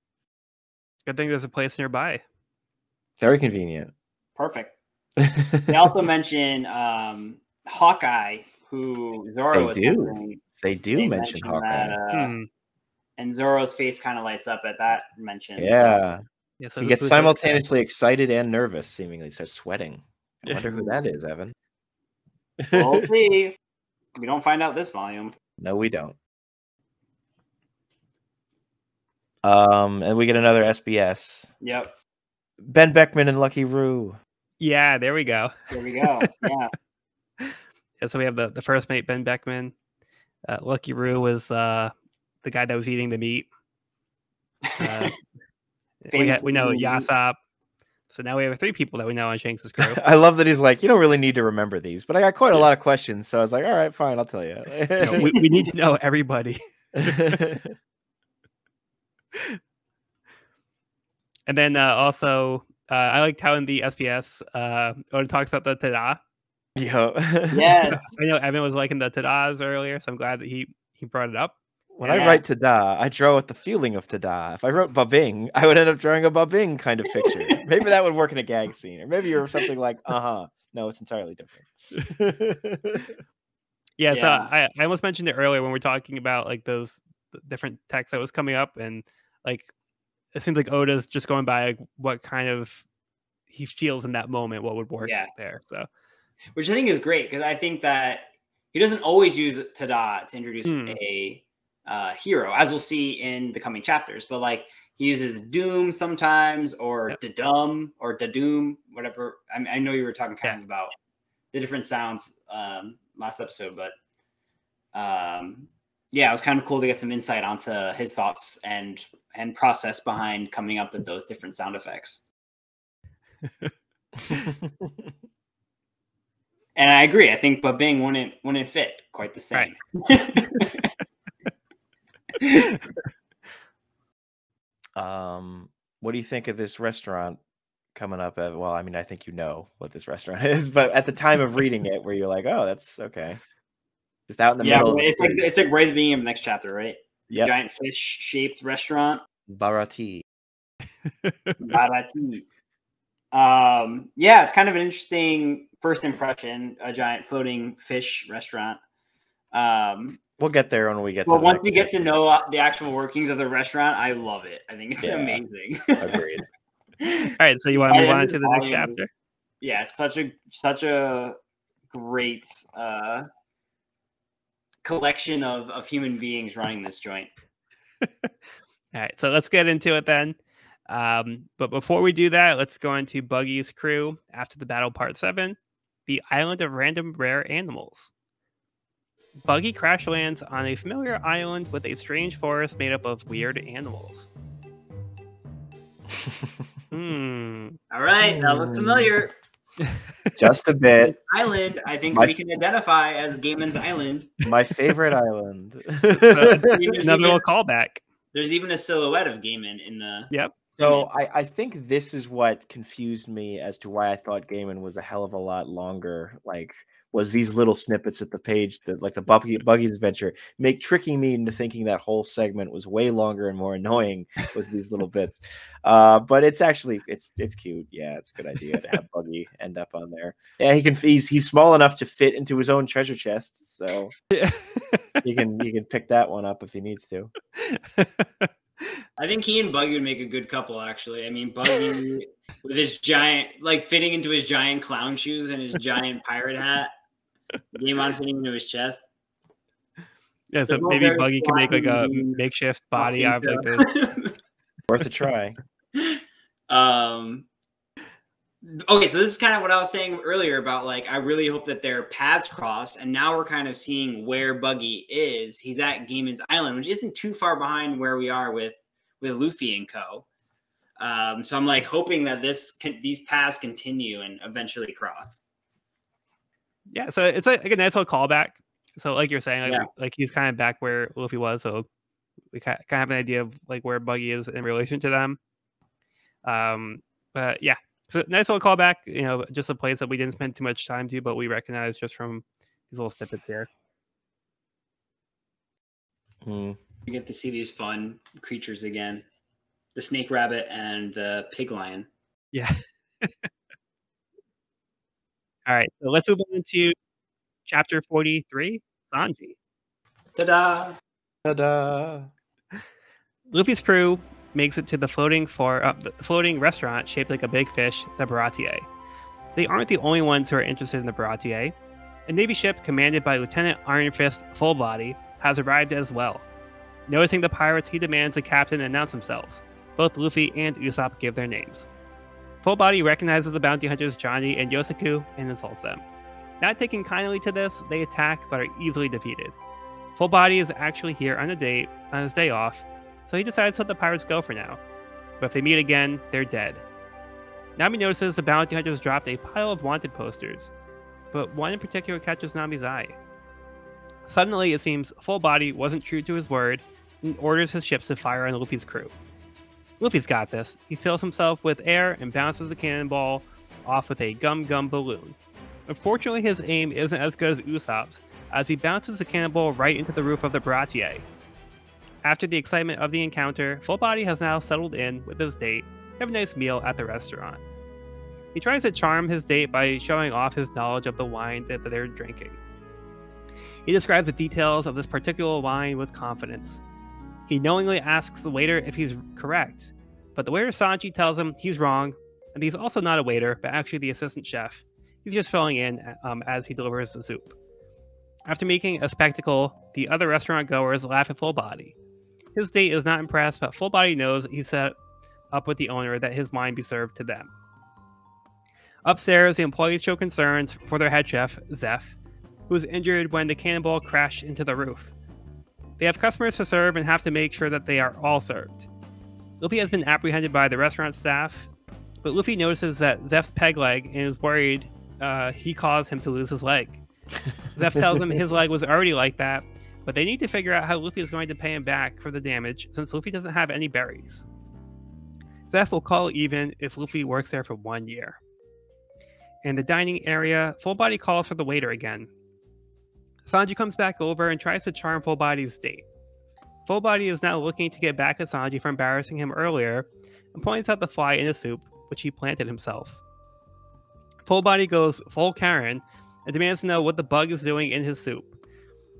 Good thing there's a place nearby. Very convenient. Perfect. They also mention Hawkeye, who Zoro was mentioning. They do mention Hawkeye. That, and Zoro's face kind of lights up at that mention. Yeah. So he gets simultaneously excited and nervous, seemingly. He starts sweating. I wonder who that is, Evan. We'll see. We don't find out this volume. No, we don't. And we get another SBS. Yep. Ben Beckman and Lucky Roo. Yeah, there we go. There we go. Yeah. So we have the first mate, Ben Beckman. Lucky Roo was the guy that was eating the meat. We know Usopp. So now we have 3 people that we know on Shanks' crew. I love that he's like, you don't really need to remember these, but I got quite a lot of questions. So I was like, all right, fine, I'll tell you. We need to know everybody. And then also, I liked how in the SBS, Oda talks about the tada. Yes. I know Evan was liking the tadas earlier, so I'm glad that he brought it up. When I write tada, I draw with the feeling of tada. If I wrote babing, I would end up drawing a babing kind of picture. Maybe that would work in a gag scene, or maybe you're something like, no, it's entirely different. Yeah, so I almost mentioned it earlier when we're talking about like those different texts that was coming up, and like it seems like Oda's just going by like what kind of he feels in that moment what would work Yeah. there. So, which I think is great because I think that he doesn't always use Tada to introduce a hero, as we'll see in the coming chapters. But like he uses Doom sometimes, or Dadum, or Dadoom, whatever. I know you were talking kind of about the different sounds last episode, but yeah, it was kind of cool to get some insight onto his thoughts and process behind coming up with those different sound effects. And I agree. I think Babing wouldn't fit quite the same. Right. What do you think of this restaurant coming up? Well, I mean, I think you know what this restaurant is, but at the time of reading it, where you're like, "Oh, that's okay," just out in the middle. Yeah, it's like right at the beginning of the next chapter, right? The giant fish-shaped restaurant. Barati. Barati. Yeah, it's kind of an interesting first impression. A giant floating fish restaurant. We'll get there when we get. Well, once we get to know the actual workings of the restaurant, I love it. I think it's amazing. Agreed. All right, so you want to move on to the next chapter? Yeah, it's such a great collection of human beings running this joint. All right, so let's get into it then. But before we do that, let's go into Buggy's crew after the battle, part 7, the island of random rare animals. Buggy crash lands on a familiar island with a strange forest made up of weird animals. All right, that looks familiar. Just a bit. Island, I think we can identify as Gaiman's Island. My favorite island. Another little callback. There's even a silhouette of Gaiman in the. Yep. So I think this is what confused me as to why I thought Gaiman was a hell of a lot longer. Like, was these little snippets at the page that, like the Buggy's adventure, tricking me into thinking that whole segment was way longer and more annoying. Was these little bits, but it's actually it's cute. Yeah, it's a good idea to have Buggy end up on there. Yeah, he's small enough to fit into his own treasure chest, so he can pick that one up if he needs to. I think he and Buggy would make a good couple, actually. I mean, Buggy with his giant, like fitting into his giant clown shoes and his giant pirate hat. Gaimon fitting into his chest. Yeah, so maybe Buggy can make like a makeshift body out of like this. Worth a try. Okay, so this is kind of what I was saying earlier about, like, I really hope that their paths cross, and now we're kind of seeing where Buggy is. He's at Gaiman's Island, which isn't too far behind where we are with Luffy and co. So I'm like hoping that these paths continue and eventually cross. Yeah, so it's like a nice little callback. So like you're saying, like he's kind of back where Luffy was, so we kind of have an idea of like where Buggy is in relation to them. But yeah. So nice little callback, just a place that we didn't spend too much time to, but we recognize just from these little snippets here. You get to see these fun creatures again. The snake rabbit and the pig lion. Yeah. All right, so let's move on to chapter 43, Sanji. Ta-da! Ta-da! Luffy's crew makes it to the floating restaurant shaped like a big fish, the Baratier. They aren't the only ones who are interested in the Baratier. A Navy ship commanded by Lieutenant Iron Fist Fullbody has arrived as well. Noticing the pirates, he demands the captain announce themselves. Both Luffy and Usopp give their names. Fullbody recognizes the bounty hunters Johnny and Yosaku and insults them. Not taking kindly to this, they attack but are easily defeated. Fullbody is actually here on his day off, so he decides to let the pirates go for now. But if they meet again, they're dead. Nami notices the bounty hunters dropped a pile of wanted posters, but one in particular catches Nami's eye. Suddenly, it seems Fullbody wasn't true to his word and orders his ships to fire on Luffy's crew. Luffy's got this. He fills himself with air and bounces the cannonball off with a gum-gum balloon. Unfortunately, his aim isn't as good as Usopp's, as he bounces the cannonball right into the roof of the Baratier. After the excitement of the encounter, Fullbody has now settled in with his date to have a nice meal at the restaurant. He tries to charm his date by showing off his knowledge of the wine that they're drinking. He describes the details of this particular wine with confidence. He knowingly asks the waiter if he's correct, but the waiter Sanji tells him he's wrong, And he's also not a waiter, but actually the assistant chef. He's just filling in as he delivers the soup. After making a spectacle, the other restaurant goers laugh at Full Body. His date is not impressed, but Full Body knows he set up with the owner that his wine be served to them. Upstairs, the employees show concerns for their head chef, Zeph, who was injured when the cannonball crashed into the roof. They have customers to serve and have to make sure that they are all served. Luffy has been apprehended by the restaurant staff, but Luffy notices that Zeph's peg leg and is worried he caused him to lose his leg. Zeph tells him his leg was already like that, but they need to figure out how Luffy is going to pay him back for the damage since Luffy doesn't have any berries. Zeph will call even if Luffy works there for 1 year. In the dining area, Full Body calls for the waiter again. Sanji comes back over and tries to charm Full Body's date. Full Body is now looking to get back at Sanji for embarrassing him earlier and points out the fly in his soup, which he planted himself. Full Body goes full Karen and demands to know what the bug is doing in his soup.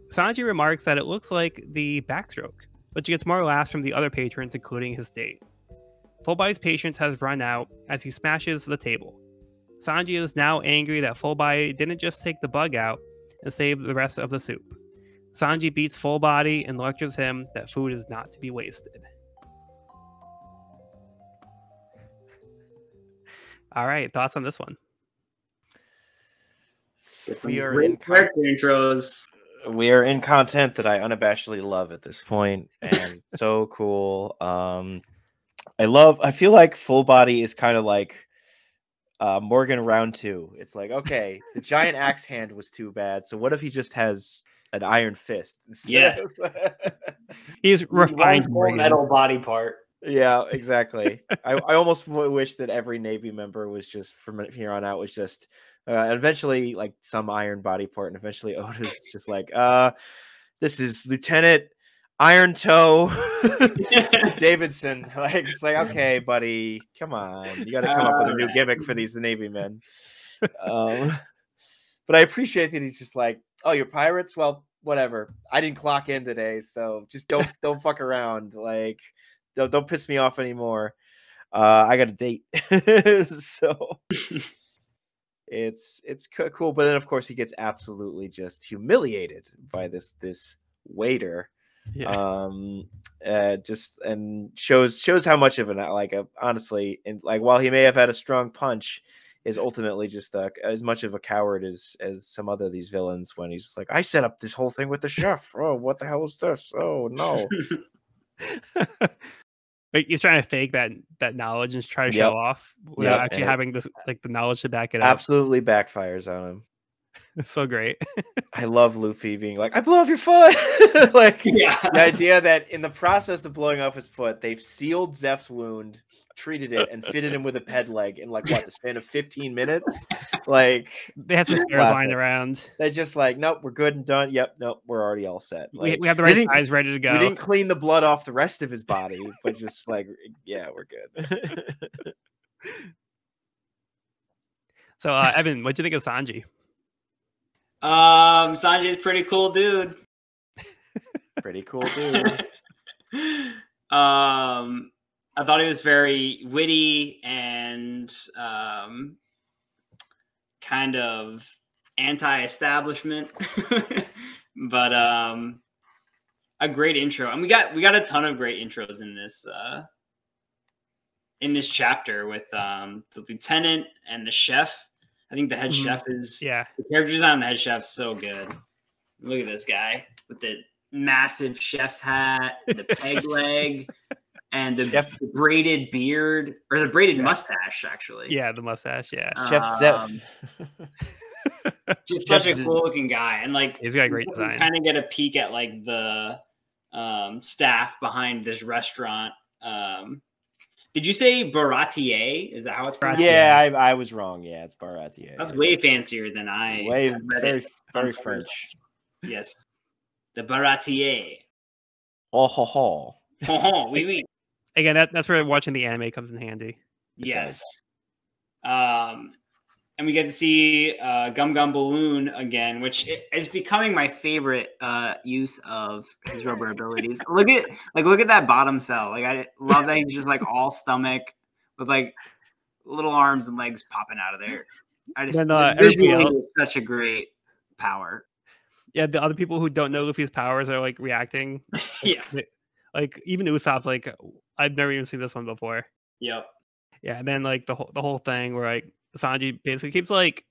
Sanji remarks that it looks like the backstroke, which gets more laughs from the other patrons, including his date. Full Body's patience has run out as he smashes the table. Sanji is now angry that Full Body didn't just take the bug out and save the rest of the soup. Sanji beats Full Body and lectures him that food is not to be wasted. All right, thoughts on this one? We are in character intros. We are in content that I unabashedly love at this point, and so cool. I feel like Full Body is kind of like Morgan round 2. It's like, okay, the giant axe hand was too bad, so what if he just has an iron fist instead? Yes. He's refined metal body part. Yeah, exactly. I almost wish that every Navy member was just, from here on out, was just eventually like some iron body part, and eventually Oda's just like, this is Lieutenant Iron Toe Davidson. Like, it's like, okay, buddy, come on, you got to come up with a new gimmick for these Navy men. But I appreciate that he's just like, oh, you're pirates? Well, whatever. I didn't clock in today, so just don't fuck around. Like, don't piss me off anymore. I got a date. So it's cool. But then of course he gets absolutely just humiliated by this waiter. Yeah. Just and shows how much of an honestly, and like while he may have had a strong punch, is ultimately just as much of a coward as some other of these villains, when he's like, I set up this whole thing with the chef. Oh, what the hell is this? Oh no. But he's trying to fake that knowledge and try to show off without actually having this, like, the knowledge to back it up. Absolutely backfires on him. It's so great. I love Luffy being like, I blew off your foot. Like, the idea that in the process of blowing off his foot, they've sealed Zeph's wound, treated it, and fitted him with a peg leg in like what, the span of 15 minutes? Like, they have some spares lying around. They're just like, nope, we're good and done. Yep, nope, we're already all set. Like, we have the right guys ready to go. We didn't clean the blood off the rest of his body, but just like, yeah, we're good. So, Evan, what'd you think of Sanji? Sanji's pretty cool dude. Pretty cool dude. I thought he was very witty and kind of anti-establishment, but a great intro. And we got a ton of great intros in this chapter with the lieutenant and the chef. I think the head chef is the character design on the head chef so good. Look at this guy with the massive chef's hat, the peg leg, and the braided beard, or the braided mustache, actually. Yeah, the mustache. Yeah, Chef Zeph. Just such a cool looking guy, and like he's got a great design. Kind of get a peek at like the staff behind this restaurant. Did you say Baratier? Is that how it's pronounced? Yeah, I was wrong. Yeah, it's Baratier. That's way fancier than I. Very French. Yes, the Baratier. Oh ho ho. Oh, oui. Again, that's where watching the anime comes in handy. Yes. And we get to see Gum Gum Balloon again, which is becoming my favorite use of his rubber abilities. Look at that bottom cell. Like, I love that he's just like all stomach with like little arms and legs popping out of there. I just, Then, just everybody visually, else- it's such a great power. Yeah, the other people who don't know Luffy's powers are like reacting. Yeah. Like even Usopp's like, I've never even seen this one before. Yep. Yeah, and then like the whole thing where like Sanji basically keeps like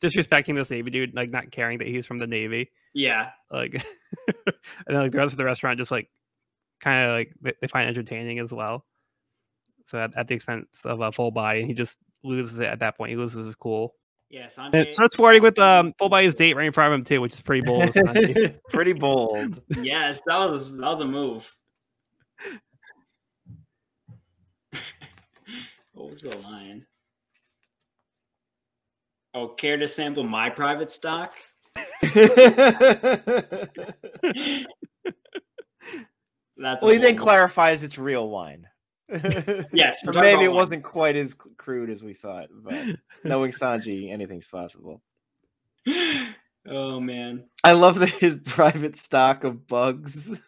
disrespecting this Navy dude, like not caring that he's from the Navy. Yeah. Like, and then like the rest of the restaurant just like kind of like they find entertaining as well. So at the expense of a full body, and he just loses it at that point. He loses his cool. Yeah. And it starts flirting with full body's date right in front of him too, which is pretty bold. of Sanji. Pretty bold. Yes, that was a move. What was the line? Oh, care to sample my private stock? That's Well, he then clarifies it's real wine. Yes, So we're talking maybe about it wine. wasn't quite as crude as we thought, but knowing Sanji, anything's possible. Oh man. I love that his private stock of bugs.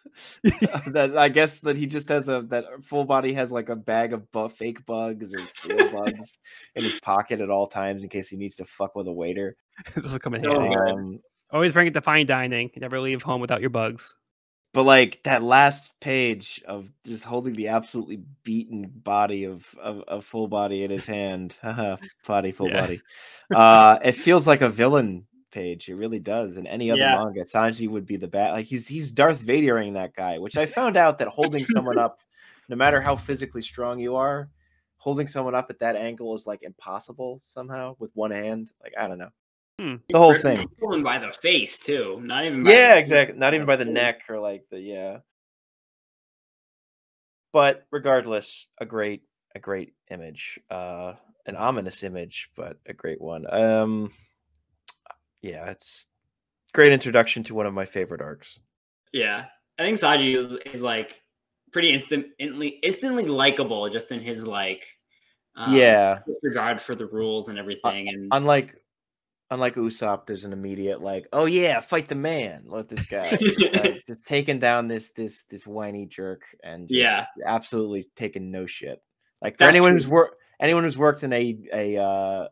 That I guess that he just has that full body has like a bag of fake bugs or real bugs in his pocket at all times in case he needs to fuck with a waiter. This will come in So handy. good. Always bring it to fine dining. Never leave home without your bugs. But like that last page of just holding the absolutely beaten body of full body in his hand, body full Yeah. body. It feels like a villain page. It really does. In any other Yeah. manga, Sanji would be the bad. Like he's Darth Vadering that guy. Which I found out that holding someone up, no matter how physically strong you are, holding someone up at that angle is like impossible somehow with one hand. Like I don't know. It's a whole thing. Pulling by the face too, not even. By Yeah, the exactly. Not even by the face. neck or like the yeah. But regardless, a great image, an ominous image, but a great one. Yeah, it's great introduction to one of my favorite arcs. Yeah, I think Sanji is like pretty instantly likable, just in his like regard for the rules and everything. And Unlike Usopp, there's an immediate like, oh yeah, fight the man. Let this guy like, just taking down this whiny jerk and just absolutely taking no shit. Like for anyone who's worked in a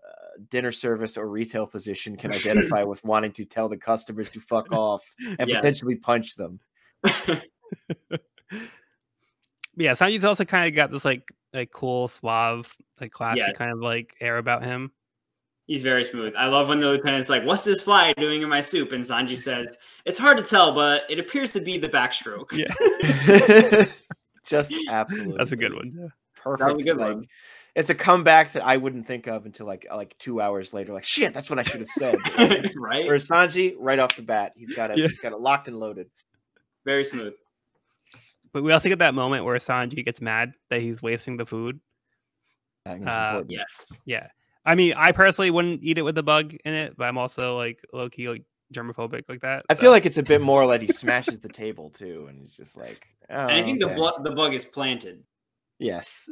dinner service or retail position can identify with wanting to tell the customers to fuck off and potentially punch them. Yeah, Sanji's also kind of got this like cool, suave, like classy kind of like air about him. He's very smooth. I love when the lieutenant's like, "What's this fly doing in my soup?" And Sanji says, "It's hard to tell, but it appears to be the backstroke." Yeah, just absolutely. That's a good one. Yeah. Perfect. That was a good one. It's a comeback that I wouldn't think of until like 2 hours later. Like shit, that's what I should have said. Right? Whereas Sanji, right off the bat, he's got it locked and loaded. Very smooth. But we also get that moment where Sanji gets mad that he's wasting the food. Yes. Yeah. I mean, I personally wouldn't eat it with the bug in it, but I'm also like low key like germophobic like that. I feel like it's a bit more like he smashes the table too, and he's just like, oh, and I think okay. the bug is planted. Yes.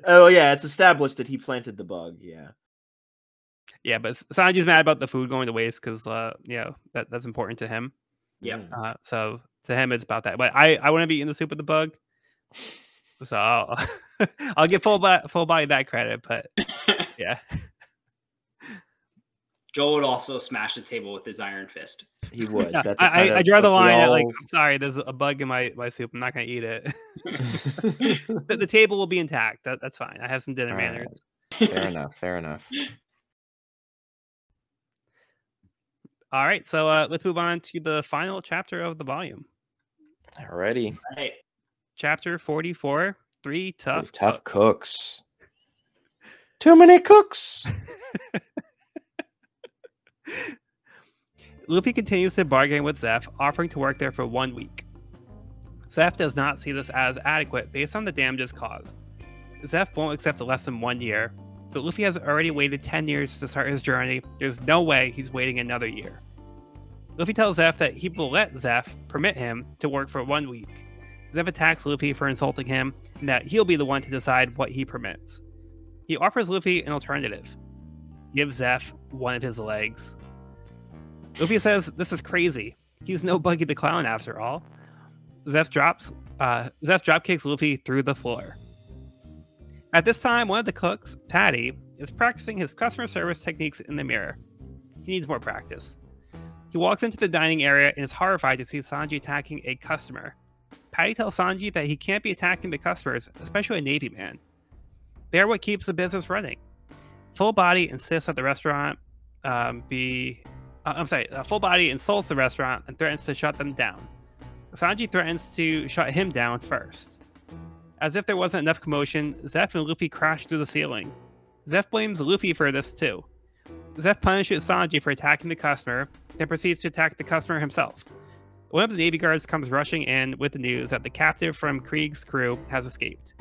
Oh yeah, it's established that he planted the bug. Yeah. Yeah, but Sanji's mad about the food going to waste because that's important to him. Yeah. So to him, it's about that. But I want to be eating the soup with the bug. So I'll give full body that credit, but yeah. Joel would also smash the table with his iron fist. He would. Yeah, That's I draw the line at like, I'm sorry, there's a bug in my soup. I'm not gonna eat it. The table will be intact. That's fine. I have some dinner manners. Fair enough. Fair enough. All right, so let's move on to the final chapter of the volume. Alrighty. Right. Chapter 44, 3 tough cooks. Too many cooks. Luffy continues to bargain with Zeph, offering to work there for 1 week. Zeph does not see this as adequate based on the damages caused. Zeph won't accept less than 1 year, but Luffy has already waited 10 years to start his journey. There's no way he's waiting another year. Luffy tells Zeph that he will let Zeph permit him to work for 1 week. Zeph attacks Luffy for insulting him, and that he'll be the one to decide what he permits. He offers Luffy an alternative. Give Zeph one of his legs. Luffy says this is crazy. He's no Buggy the Clown after all. Zeph drop kicks Luffy through the floor. At this time, one of the cooks, Patty, is practicing his customer service techniques in the mirror. He needs more practice. He walks into the dining area and is horrified to see Sanji attacking a customer. Patty tells Sanji that he can't be attacking the customers, especially a Navy man. They are what keeps the business running. Full Body insists that the restaurant Full Body insults the restaurant and threatens to shut them down. Sanji threatens to shut him down first. As if there wasn't enough commotion, Zeph and Luffy crash through the ceiling. Zeph blames Luffy for this too. Zeph punishes Sanji for attacking the customer, then proceeds to attack the customer himself. One of the Navy guards comes rushing in with the news that the captive from Krieg's crew has escaped.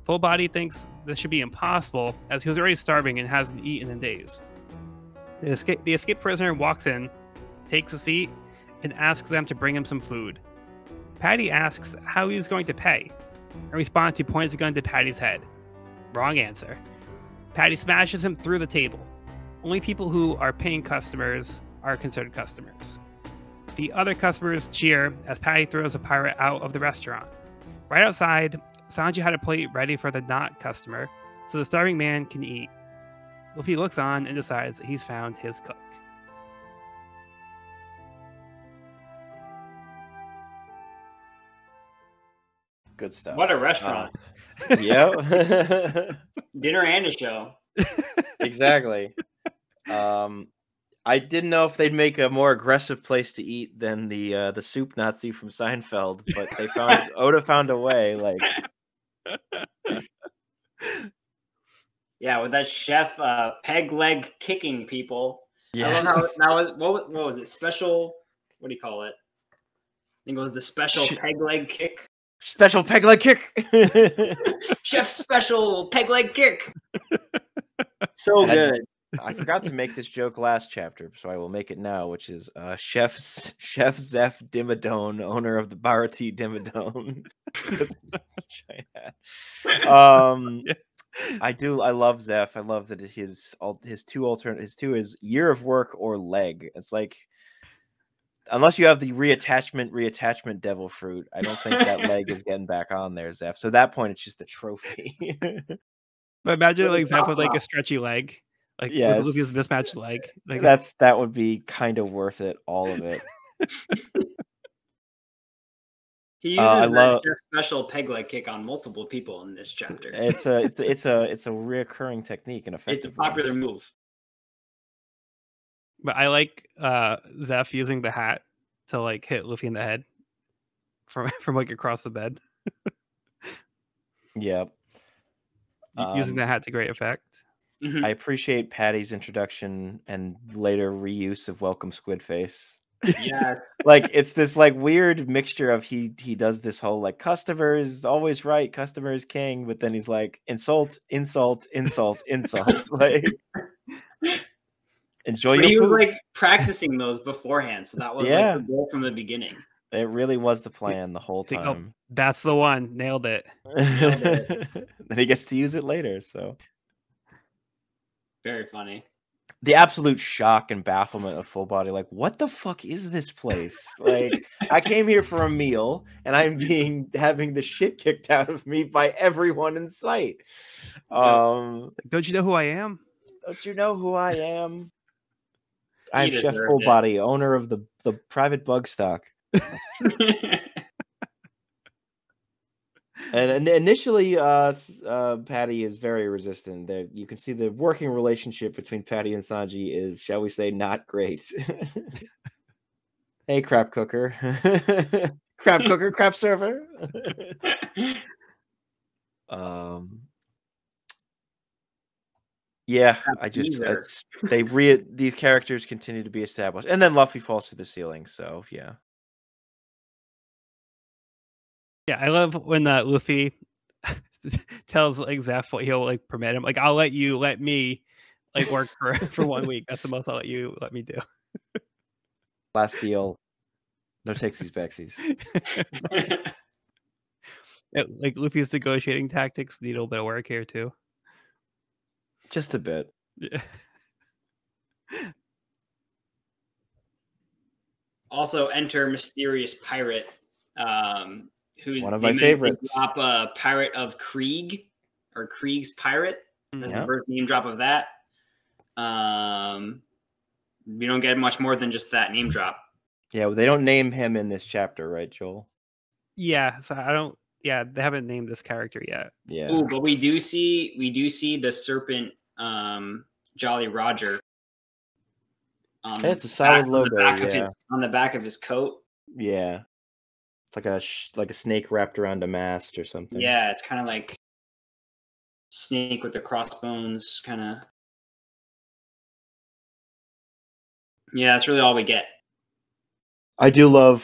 Full Body thinks this should be impossible, as he was already starving and hasn't eaten in days. The escaped prisoner walks in, takes a seat, and asks them to bring him some food. Patty asks how he is going to pay. In response, he points a gun to Patty's head. Wrong answer. Patty smashes him through the table. Only people who are paying customers are considered customers. The other customers cheer as Patty throws a pirate out of the restaurant. Right outside, Sanji had a plate ready for the not customer, so the starving man can eat. Luffy looks on and decides that he's found his cook. Good stuff. What a restaurant. Yeah. Dinner and a show. Exactly. I didn't know if they'd make a more aggressive place to eat than the soup Nazi from Seinfeld, but they found Oda found a way. Like, yeah, with that chef peg leg kicking people. yes. I love how that was what was it? Special, what do you call it? I think it was the special peg leg kick. Special peg leg kick. Chef special peg leg kick. So good. I forgot to make this joke last chapter, so I will make it now, which is Chef Zeph Dimmadome, owner of the Barati Dimmadome. I love Zeph. I love that his two is year of work or leg. It's like, unless you have the reattachment devil fruit, I don't think that leg is getting back on there, Zeph. So at that point, it's just a trophy. But imagine like Zeph with like a stretchy leg, like with Luffy's mismatched leg. Like that would be kind of worth it, all of it. He uses that special peg leg kick on multiple people in this chapter. It's a reoccurring technique and effective. It's a popular move. But I like Zeph using the hat to like hit Luffy in the head from like across the bed. Yeah. Using the hat to great effect. I appreciate Patty's introduction and later reuse of Welcome Squid Face. Yes. Like, it's this like weird mixture of he does this whole like customer is always right, customer is king, but then he's like insult, insult, insult, insult. Like, enjoy your food. He was like practicing those beforehand, so that was like the goal from the beginning. It really was the plan the whole time. Oh, that's the one. Nailed it. Then he gets to use it later. So very funny. The absolute shock and bafflement of Full Body. Like, what the fuck is this place? Like, I came here for a meal and I'm having the shit kicked out of me by everyone in sight. Don't you know who I am? Don't you know who I am? I'm Chef Full Body, owner of the private bug stock. And initially, Patty is very resistant. You can see the working relationship between Patty and Sanji is, shall we say, not great. Hey, crap cooker. Crap cooker, crap server. Yeah, these characters continue to be established. And then Luffy falls through the ceiling, so yeah. Yeah, I love when Luffy tells like Zeph what he'll like permit him. Like, I'll let me like work for 1 week. That's the most I'll let me do. Last deal. No takesies backsies. Like Luffy's negotiating tactics need a little bit of work here too. Just a bit. Yeah. Also, enter mysterious pirate. Who's one of my favorites? Drop a pirate of Krieg or Krieg's pirate. That's Yeah. the first name drop of that. We don't get much more than just that name drop. Yeah, well, they don't name him in this chapter, right, Joel? Yeah, so I don't. Yeah, they haven't named this character yet. Yeah. Ooh, but we do see the serpent, Jolly Roger. It's a solid logo. On the back of his coat. Yeah. It's like a snake wrapped around a mast or something. Yeah, it's kind of like snake with the crossbones, kind of. Yeah, that's really all we get. I do love.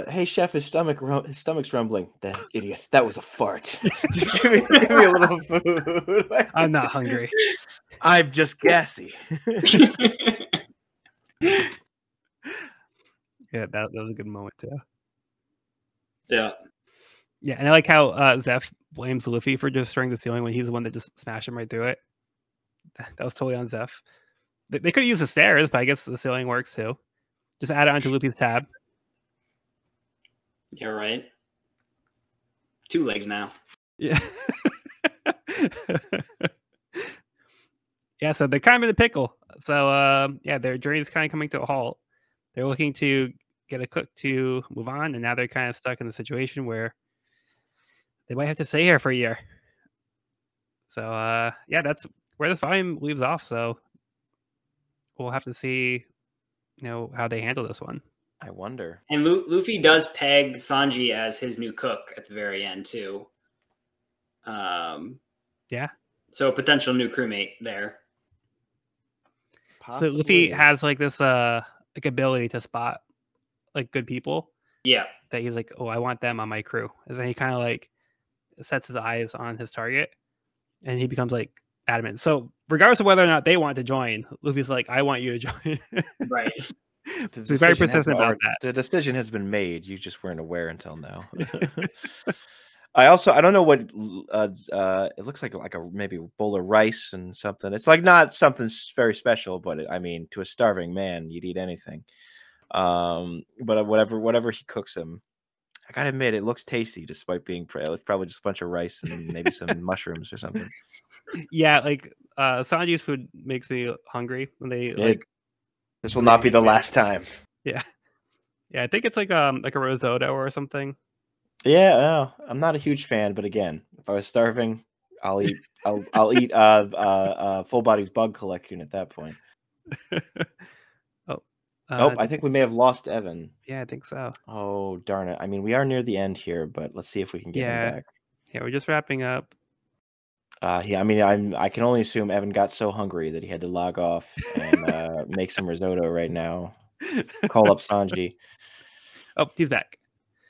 Hey, chef, his stomach's rumbling. That idiot. That was a fart. Just give me a little food. I'm not hungry. I'm just gassy. Yeah, that was a good moment too. Yeah. Yeah, and I like how Zeph blames Luffy for destroying the ceiling when he's the one that just smashed him right through it. That was totally on Zeph. They could use the stairs, but I guess the ceiling works too. Just add it onto Luffy's tab. You're right. 2 legs now. Yeah. Yeah, so they're kind of in a pickle. So yeah, their journey is kind of coming to a halt. They're looking to get a cook to move on, and now they're kind of stuck in the situation where they might have to stay here for a year. So yeah, that's where this volume leaves off. So we'll have to see, how they handle this one. I wonder. And Luffy does peg Sanji as his new cook at the very end too. Yeah. So a potential new crewmate there. Possibly. So Luffy has like this like ability to spot like good people. Yeah. That he's like, oh, I want them on my crew. And then he kind of like sets his eyes on his target, and he becomes like adamant. So regardless of whether or not they want to join, Luffy's like, I want you to join. Right. So he's very persistent about that. The decision has been made. You just weren't aware until now. I don't know what it looks like a maybe a bowl of rice and something. It's like not something very special, but I mean, to a starving man, you'd eat anything. But whatever he cooks him, I gotta admit, it looks tasty despite being probably just a bunch of rice and maybe some mushrooms or something. Yeah, like Sanji's food makes me hungry when they This will not be the last time. Yeah, I think it's like a risotto or something. Yeah, no, I'm not a huge fan, but again, if I was starving, I'll eat Full Body's bug collection at that point. I think we may have lost Evan. Yeah, I think so. Oh, darn it. I mean, we are near the end here, but let's see if we can get him back. Yeah, we're just wrapping up. Yeah, I mean, I can only assume Evan got so hungry that he had to log off and make some risotto right now. Call up Sanji. Oh, he's back.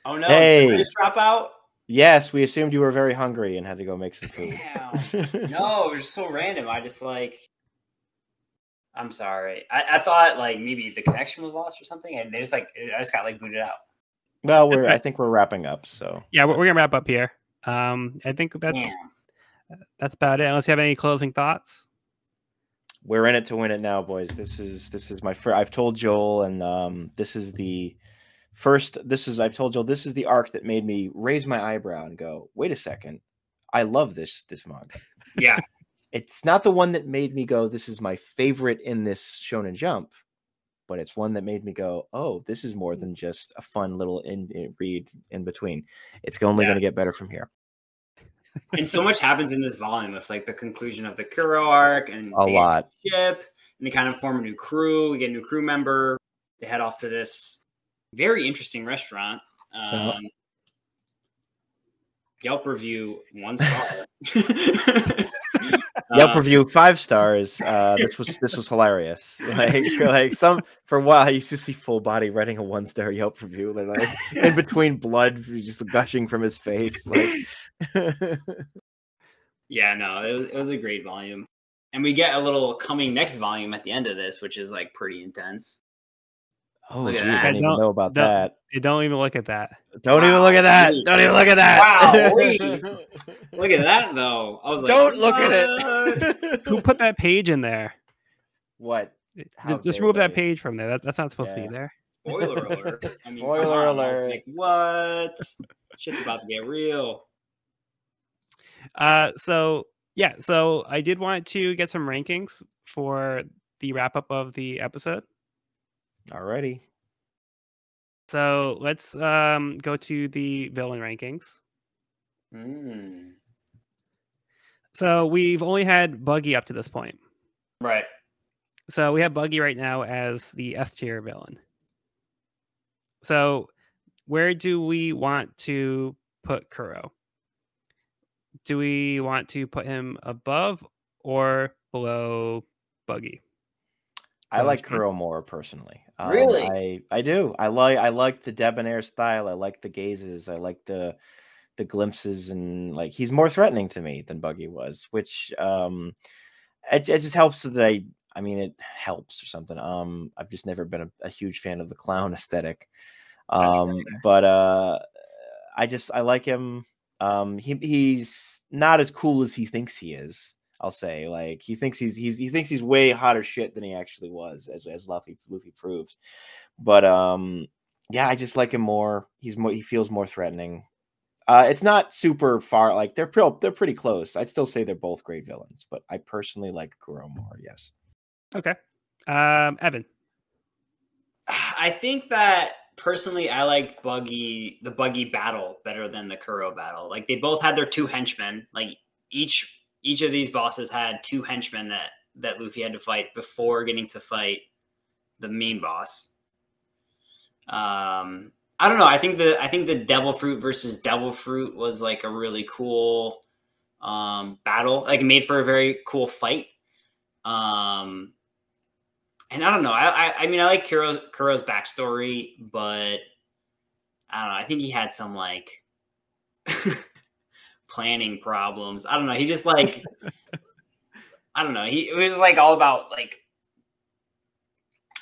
Oh no! Hey. Did I just drop out? Yes, we assumed you were very hungry and had to go make some food. Damn. No, it was just so random. I just I'm sorry. I thought like maybe the connection was lost or something, and I just got like booted out. Well, I think we're wrapping up. So yeah, we're gonna wrap up here. I think that's about it. Unless you have any closing thoughts. We're in it to win it now, boys. This is my first. I've told Joel, and this is the first. I've told Joel this is the arc that made me raise my eyebrow and go, "Wait a second, I love this manga." Yeah, it's not the one that made me go, "This is my favorite in this Shonen Jump," but it's one that made me go, "Oh, this is more than just a fun little read in between. It's only going to get better from here." And so much happens in this volume with like the conclusion of the Kuro arc and a lot ship, and they kind of form a new crew. We get a new crew member. They head off to this very interesting restaurant. Yelp review 1 star. Yelp review 5 stars. This was hilarious. Like for a while I used to see Full Body writing a 1-star Yelp review, like in between blood just gushing from his face. Like yeah, no, it was a great volume. And we get a little coming next volume at the end of this, which is like pretty intense. Oh, geez, I didn't even know about that. Don't even look at that. Don't even look at that. Don't even look at that. Wow, look at that though. I was like, don't look at it. Who put that page in there? What? Just remove that page from there. That's not supposed to be there. Spoiler alert. I mean, spoiler alert. I was like, what? Shit's about to get real. So Yeah, so I did want to get some rankings for the wrap up of the episode. Alrighty. So let's go to the villain rankings. So we've only had Buggy up to this point. Right. So we have Buggy right now as the S tier villain. So where do we want to put Kuro? Do we want to put him above or below Buggy? I like Kuro more personally. Really? I do. I like the debonair style. I like the gazes. I like the glimpses, and like he's more threatening to me than Buggy was, which it just helps that I mean it helps or something. I've just never been a huge fan of the clown aesthetic. But I like him. He's not as cool as he thinks he is. I'll say, like he thinks he's way hotter shit than he actually was, as Luffy proves. But yeah, I just like him more. He feels more threatening. It's not super far. Like they're pretty close. I'd still say they're both great villains, but I personally like Kuro more. Yes. Okay. Evan. I think that personally, I like the Buggy battle better than the Kuro battle. Like they both had their two henchmen. Like each of these bosses had two henchmen that Luffy had to fight before getting to fight the main boss. I don't know. I think the Devil Fruit versus Devil Fruit was like a really cool battle. Like it made for a very cool fight. And I don't know. I mean, I like Kuro's backstory, but I don't know. I think he had some like planning problems. I don't know. He just like I don't know. It was like all about like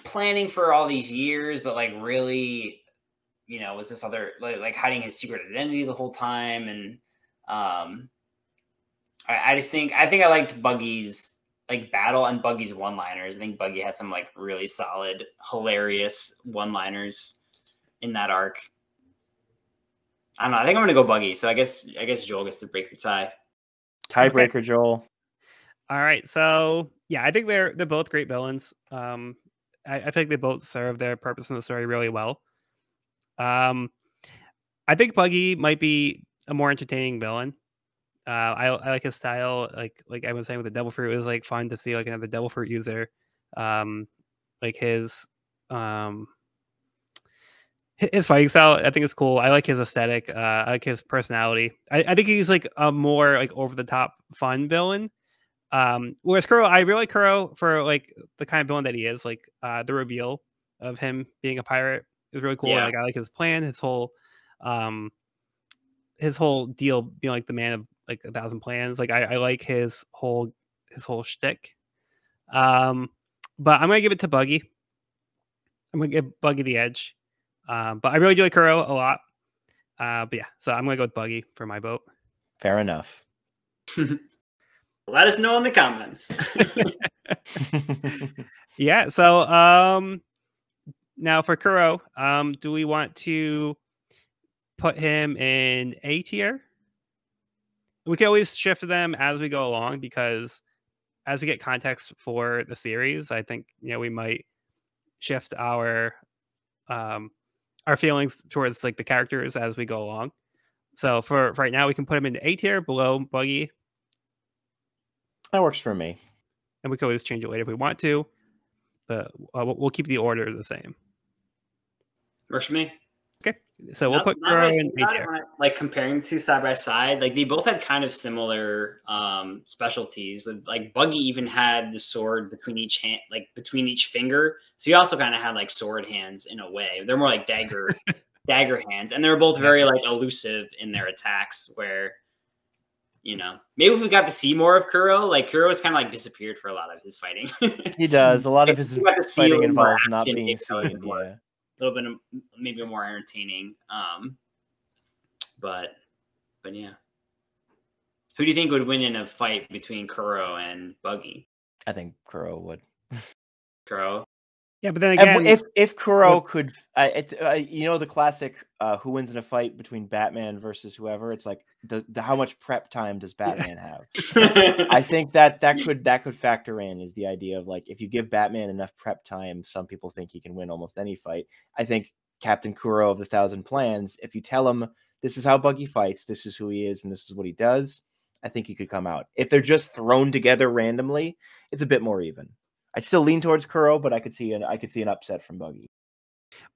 planning for all these years, but like really, was this other like hiding his secret identity the whole time, and I think I liked Buggy's like battle and Buggy's one-liners. I think Buggy had some like really solid, hilarious one-liners in that arc. I don't know. I think I'm gonna go Buggy. So I guess Joel gets to break the tie. Tiebreaker, okay. Joel. All right. So yeah, I think they're both great villains. I think they both serve their purpose in the story really well. I think Buggy might be a more entertaining villain. I like his style. Like I was saying with the Devil Fruit, it was like fun to see like another Devil Fruit user. Like his fighting style, I think is cool. I like his aesthetic. I like his personality. I think he's like a more like over the top fun villain. Whereas Kuro, I really like Kuro for like the kind of villain that he is. Like the reveal of him being a pirate is really cool. Yeah. Like I like his plan, his whole deal being like the man of like 1,000 plans. Like I like his whole shtick. But I'm gonna give it to Buggy. I'm gonna give Buggy the edge. But I really do like Kuro a lot. But yeah, so I'm gonna go with Buggy for my vote. Fair enough. Let us know in the comments. Yeah, so now for Kuro, do we want to put him in A tier? We can always shift them as we go along, because as we get context for the series, I think we might shift our feelings towards like the characters as we go along. So for right now, we can put him in A tier below Buggy. That works for me. And we can always change it later if we want to, but we'll keep the order the same. Works for me. Okay, so we'll put Kuro in A tier. Like comparing the two side by side, like they both had kind of similar specialties. With like Buggy even had the sword between each hand, like between each finger. So he also kind of had like sword hands in a way. They're more like dagger hands, and they were both very like elusive in their attacks. Where maybe if we got to see more of Kuro, like Kuro's kind of like disappeared for a lot of his fighting. He does. A lot of his fighting involves not being seen. Yeah. A little bit of, maybe more entertaining. But yeah. Who do you think would win in a fight between Kuro and Buggy? I think Kuro would. Kuro? Yeah, but then again, if Kuro could, the classic, who wins in a fight between Batman versus whoever? It's like, how much prep time does Batman have? I think that could factor in, is the idea of like, if you give Batman enough prep time, some people think he can win almost any fight. I think Captain Kuro of the Thousand Plans, if you tell him this is how Buggy fights, this is who he is, and this is what he does, I think he could come out. If they're just thrown together randomly, it's a bit more even. I'd still lean towards Kuro, but I could see an upset from Buggy.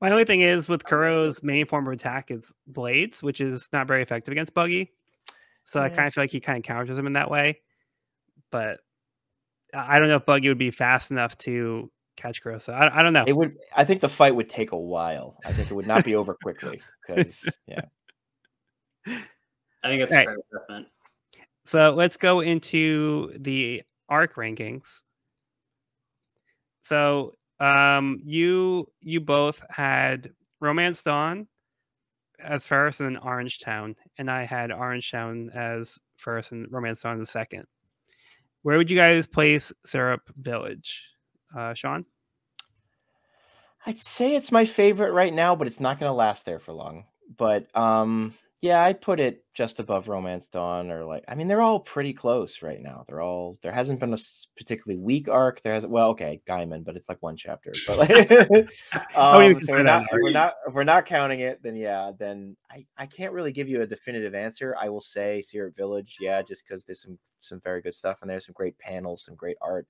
My only thing is with Kuro's main form of attack is blades, which is not very effective against Buggy. So I kind of feel like he kind of counters him in that way. But I don't know if Buggy would be fast enough to catch Kuro. So I don't know. It would. I think the fight would take a while. I think it would not be over quickly because I think that's a fair assessment. So let's go into the arc rankings. So you both had Romance Dawn as first and then Orange Town, and I had Orange Town as first and Romance Dawn as second. Where would you guys place Syrup Village, Sean? I'd say it's my favorite right now, but it's not going to last there for long. But yeah, I'd put it just above Romance Dawn, or like, I mean, they're all pretty close right now. There hasn't been a particularly weak arc. Okay, Gaiman, but it's like one chapter. But like, so if we're not counting it, then I can't really give you a definitive answer. I will say Syrup Village, just because there's some very good stuff in there, some great panels, some great art.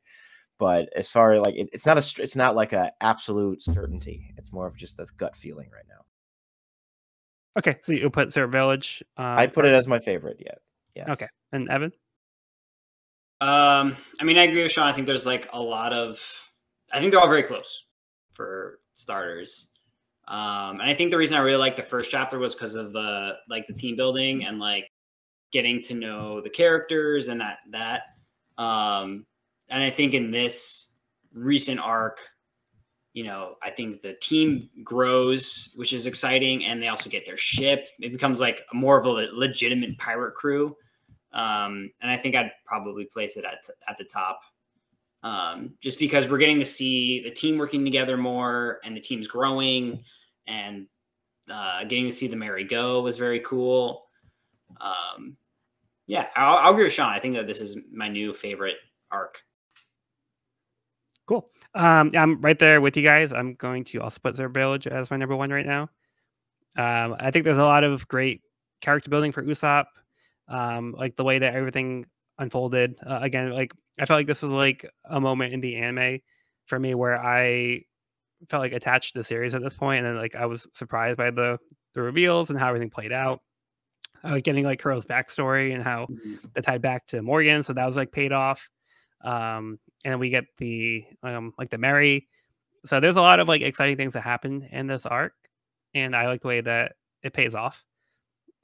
But as far as like, it's not like a absolute certainty. It's more of just a gut feeling right now. Okay, so you'll put Syrup Village. I put it as my favorite yet. Yes. Okay, and Evan? I mean, I agree with Sean. I think there's like a lot of. I think they're all very close for starters. And I think the reason I really liked the first chapter was because of the team building and like getting to know the characters and that. And I think in this recent arc, I think the team grows, which is exciting, and they also get their ship. It becomes like more of a legitimate pirate crew, and I think I'd probably place it at the top, just because we're getting to see the team working together more, and the team's growing, and getting to see the merry go was very cool. I'll agree with Sean. I think that this is my new favorite arc. Cool. I'm right there with you guys. I'm going to also put Syrup Village as my number one right now. I think there's a lot of great character building for Usopp. Like the way that everything unfolded. Again, like I felt like this was like a moment in the anime for me where I felt like attached to the series at this point, and then like I was surprised by the reveals and how everything played out. Getting like Kuro's backstory and how that tied back to Morgan, so that was like paid off. And we get the like the Mary. So there's a lot of like exciting things that happen in this arc, and I like the way that it pays off.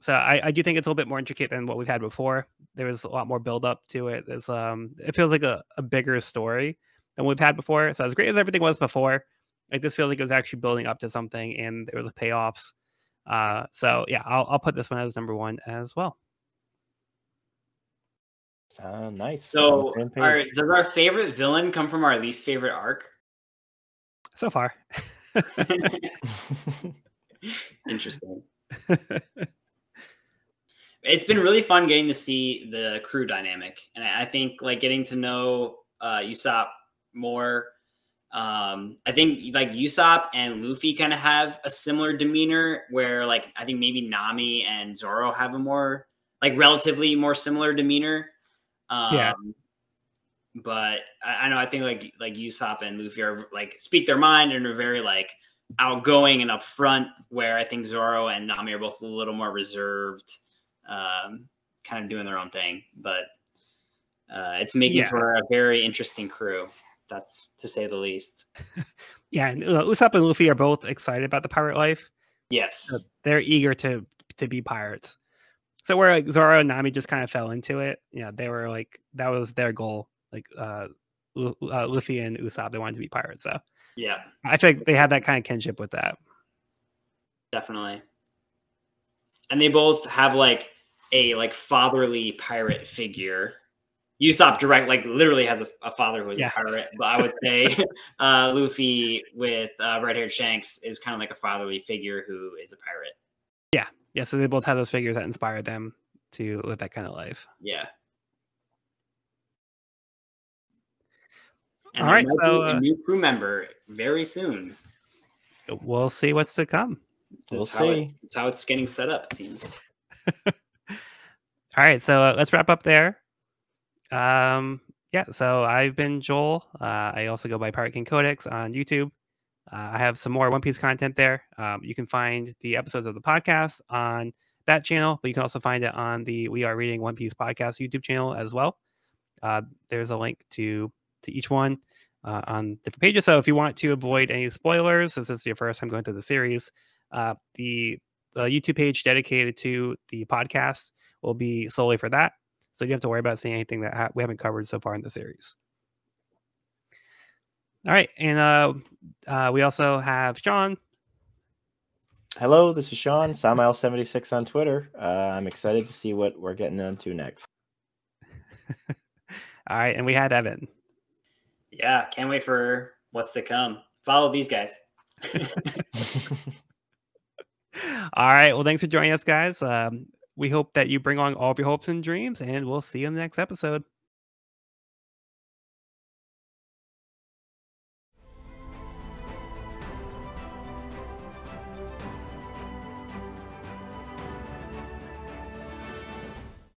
So I do think it's a little bit more intricate than what we've had before. There was a lot more build up to it. There's it feels like a bigger story than we've had before. So as great as everything was before, like this feels like it was actually building up to something, and there was payoffs. So yeah, I'll put this one as number one as well. Nice. So, does our favorite villain come from our least favorite arc? So far. Interesting. It's been really fun getting to see the crew dynamic, and I think like getting to know Usopp more. I think like Usopp and Luffy kind of have a similar demeanor, where like I think maybe Nami and Zoro have a more like relatively more similar demeanor. But I know I think like Usopp and Luffy are like speak their mind and are very like outgoing and upfront, where I think Zoro and Nami are both a little more reserved, kind of doing their own thing. But it's making for a very interesting crew. That's to say the least. Yeah, and Usopp and Luffy are both excited about the pirate life. Yes, so they're eager to be pirates. So where like Zoro and Nami just kind of fell into it, they were like that was their goal. Like Luffy and Usopp, they wanted to be pirates. So yeah, I feel like they had that kind of kinship with that. Definitely, and they both have like a like fatherly pirate figure Usopp direct, like literally has a father who is Yeah. a pirate, but I would say Luffy with red-haired Shanks is kind of like a fatherly figure who is a pirate. Yeah. So they both have those figures that inspired them to live that kind of life. Yeah. All right, so a new crew member very soon. We'll see what's to come. We'll see. That's how it's getting set up, it seems. All right, so let's wrap up there. Yeah, so I've been Joel. I also go by Pirate King Codex on YouTube. I have some more One Piece content there. You can find the episodes of the podcast on that channel, but you can also find it on the We Are Reading One Piece podcast YouTube channel as well. There's a link to each one on different pages. So if you want to avoid any spoilers, since this is your first time going through the series, the YouTube page dedicated to the podcast will be solely for that. So you don't have to worry about seeing anything that we haven't covered so far in the series. All right, and we also have Sean. Hello, this is Sean, Samael76 on Twitter. I'm excited to see what we're getting into next. All right, and we had Evan. Yeah, can't wait for what's to come. Follow these guys. All right, well, thanks for joining us, guys. We hope that you bring on all of your hopes and dreams, and we'll see you in the next episode.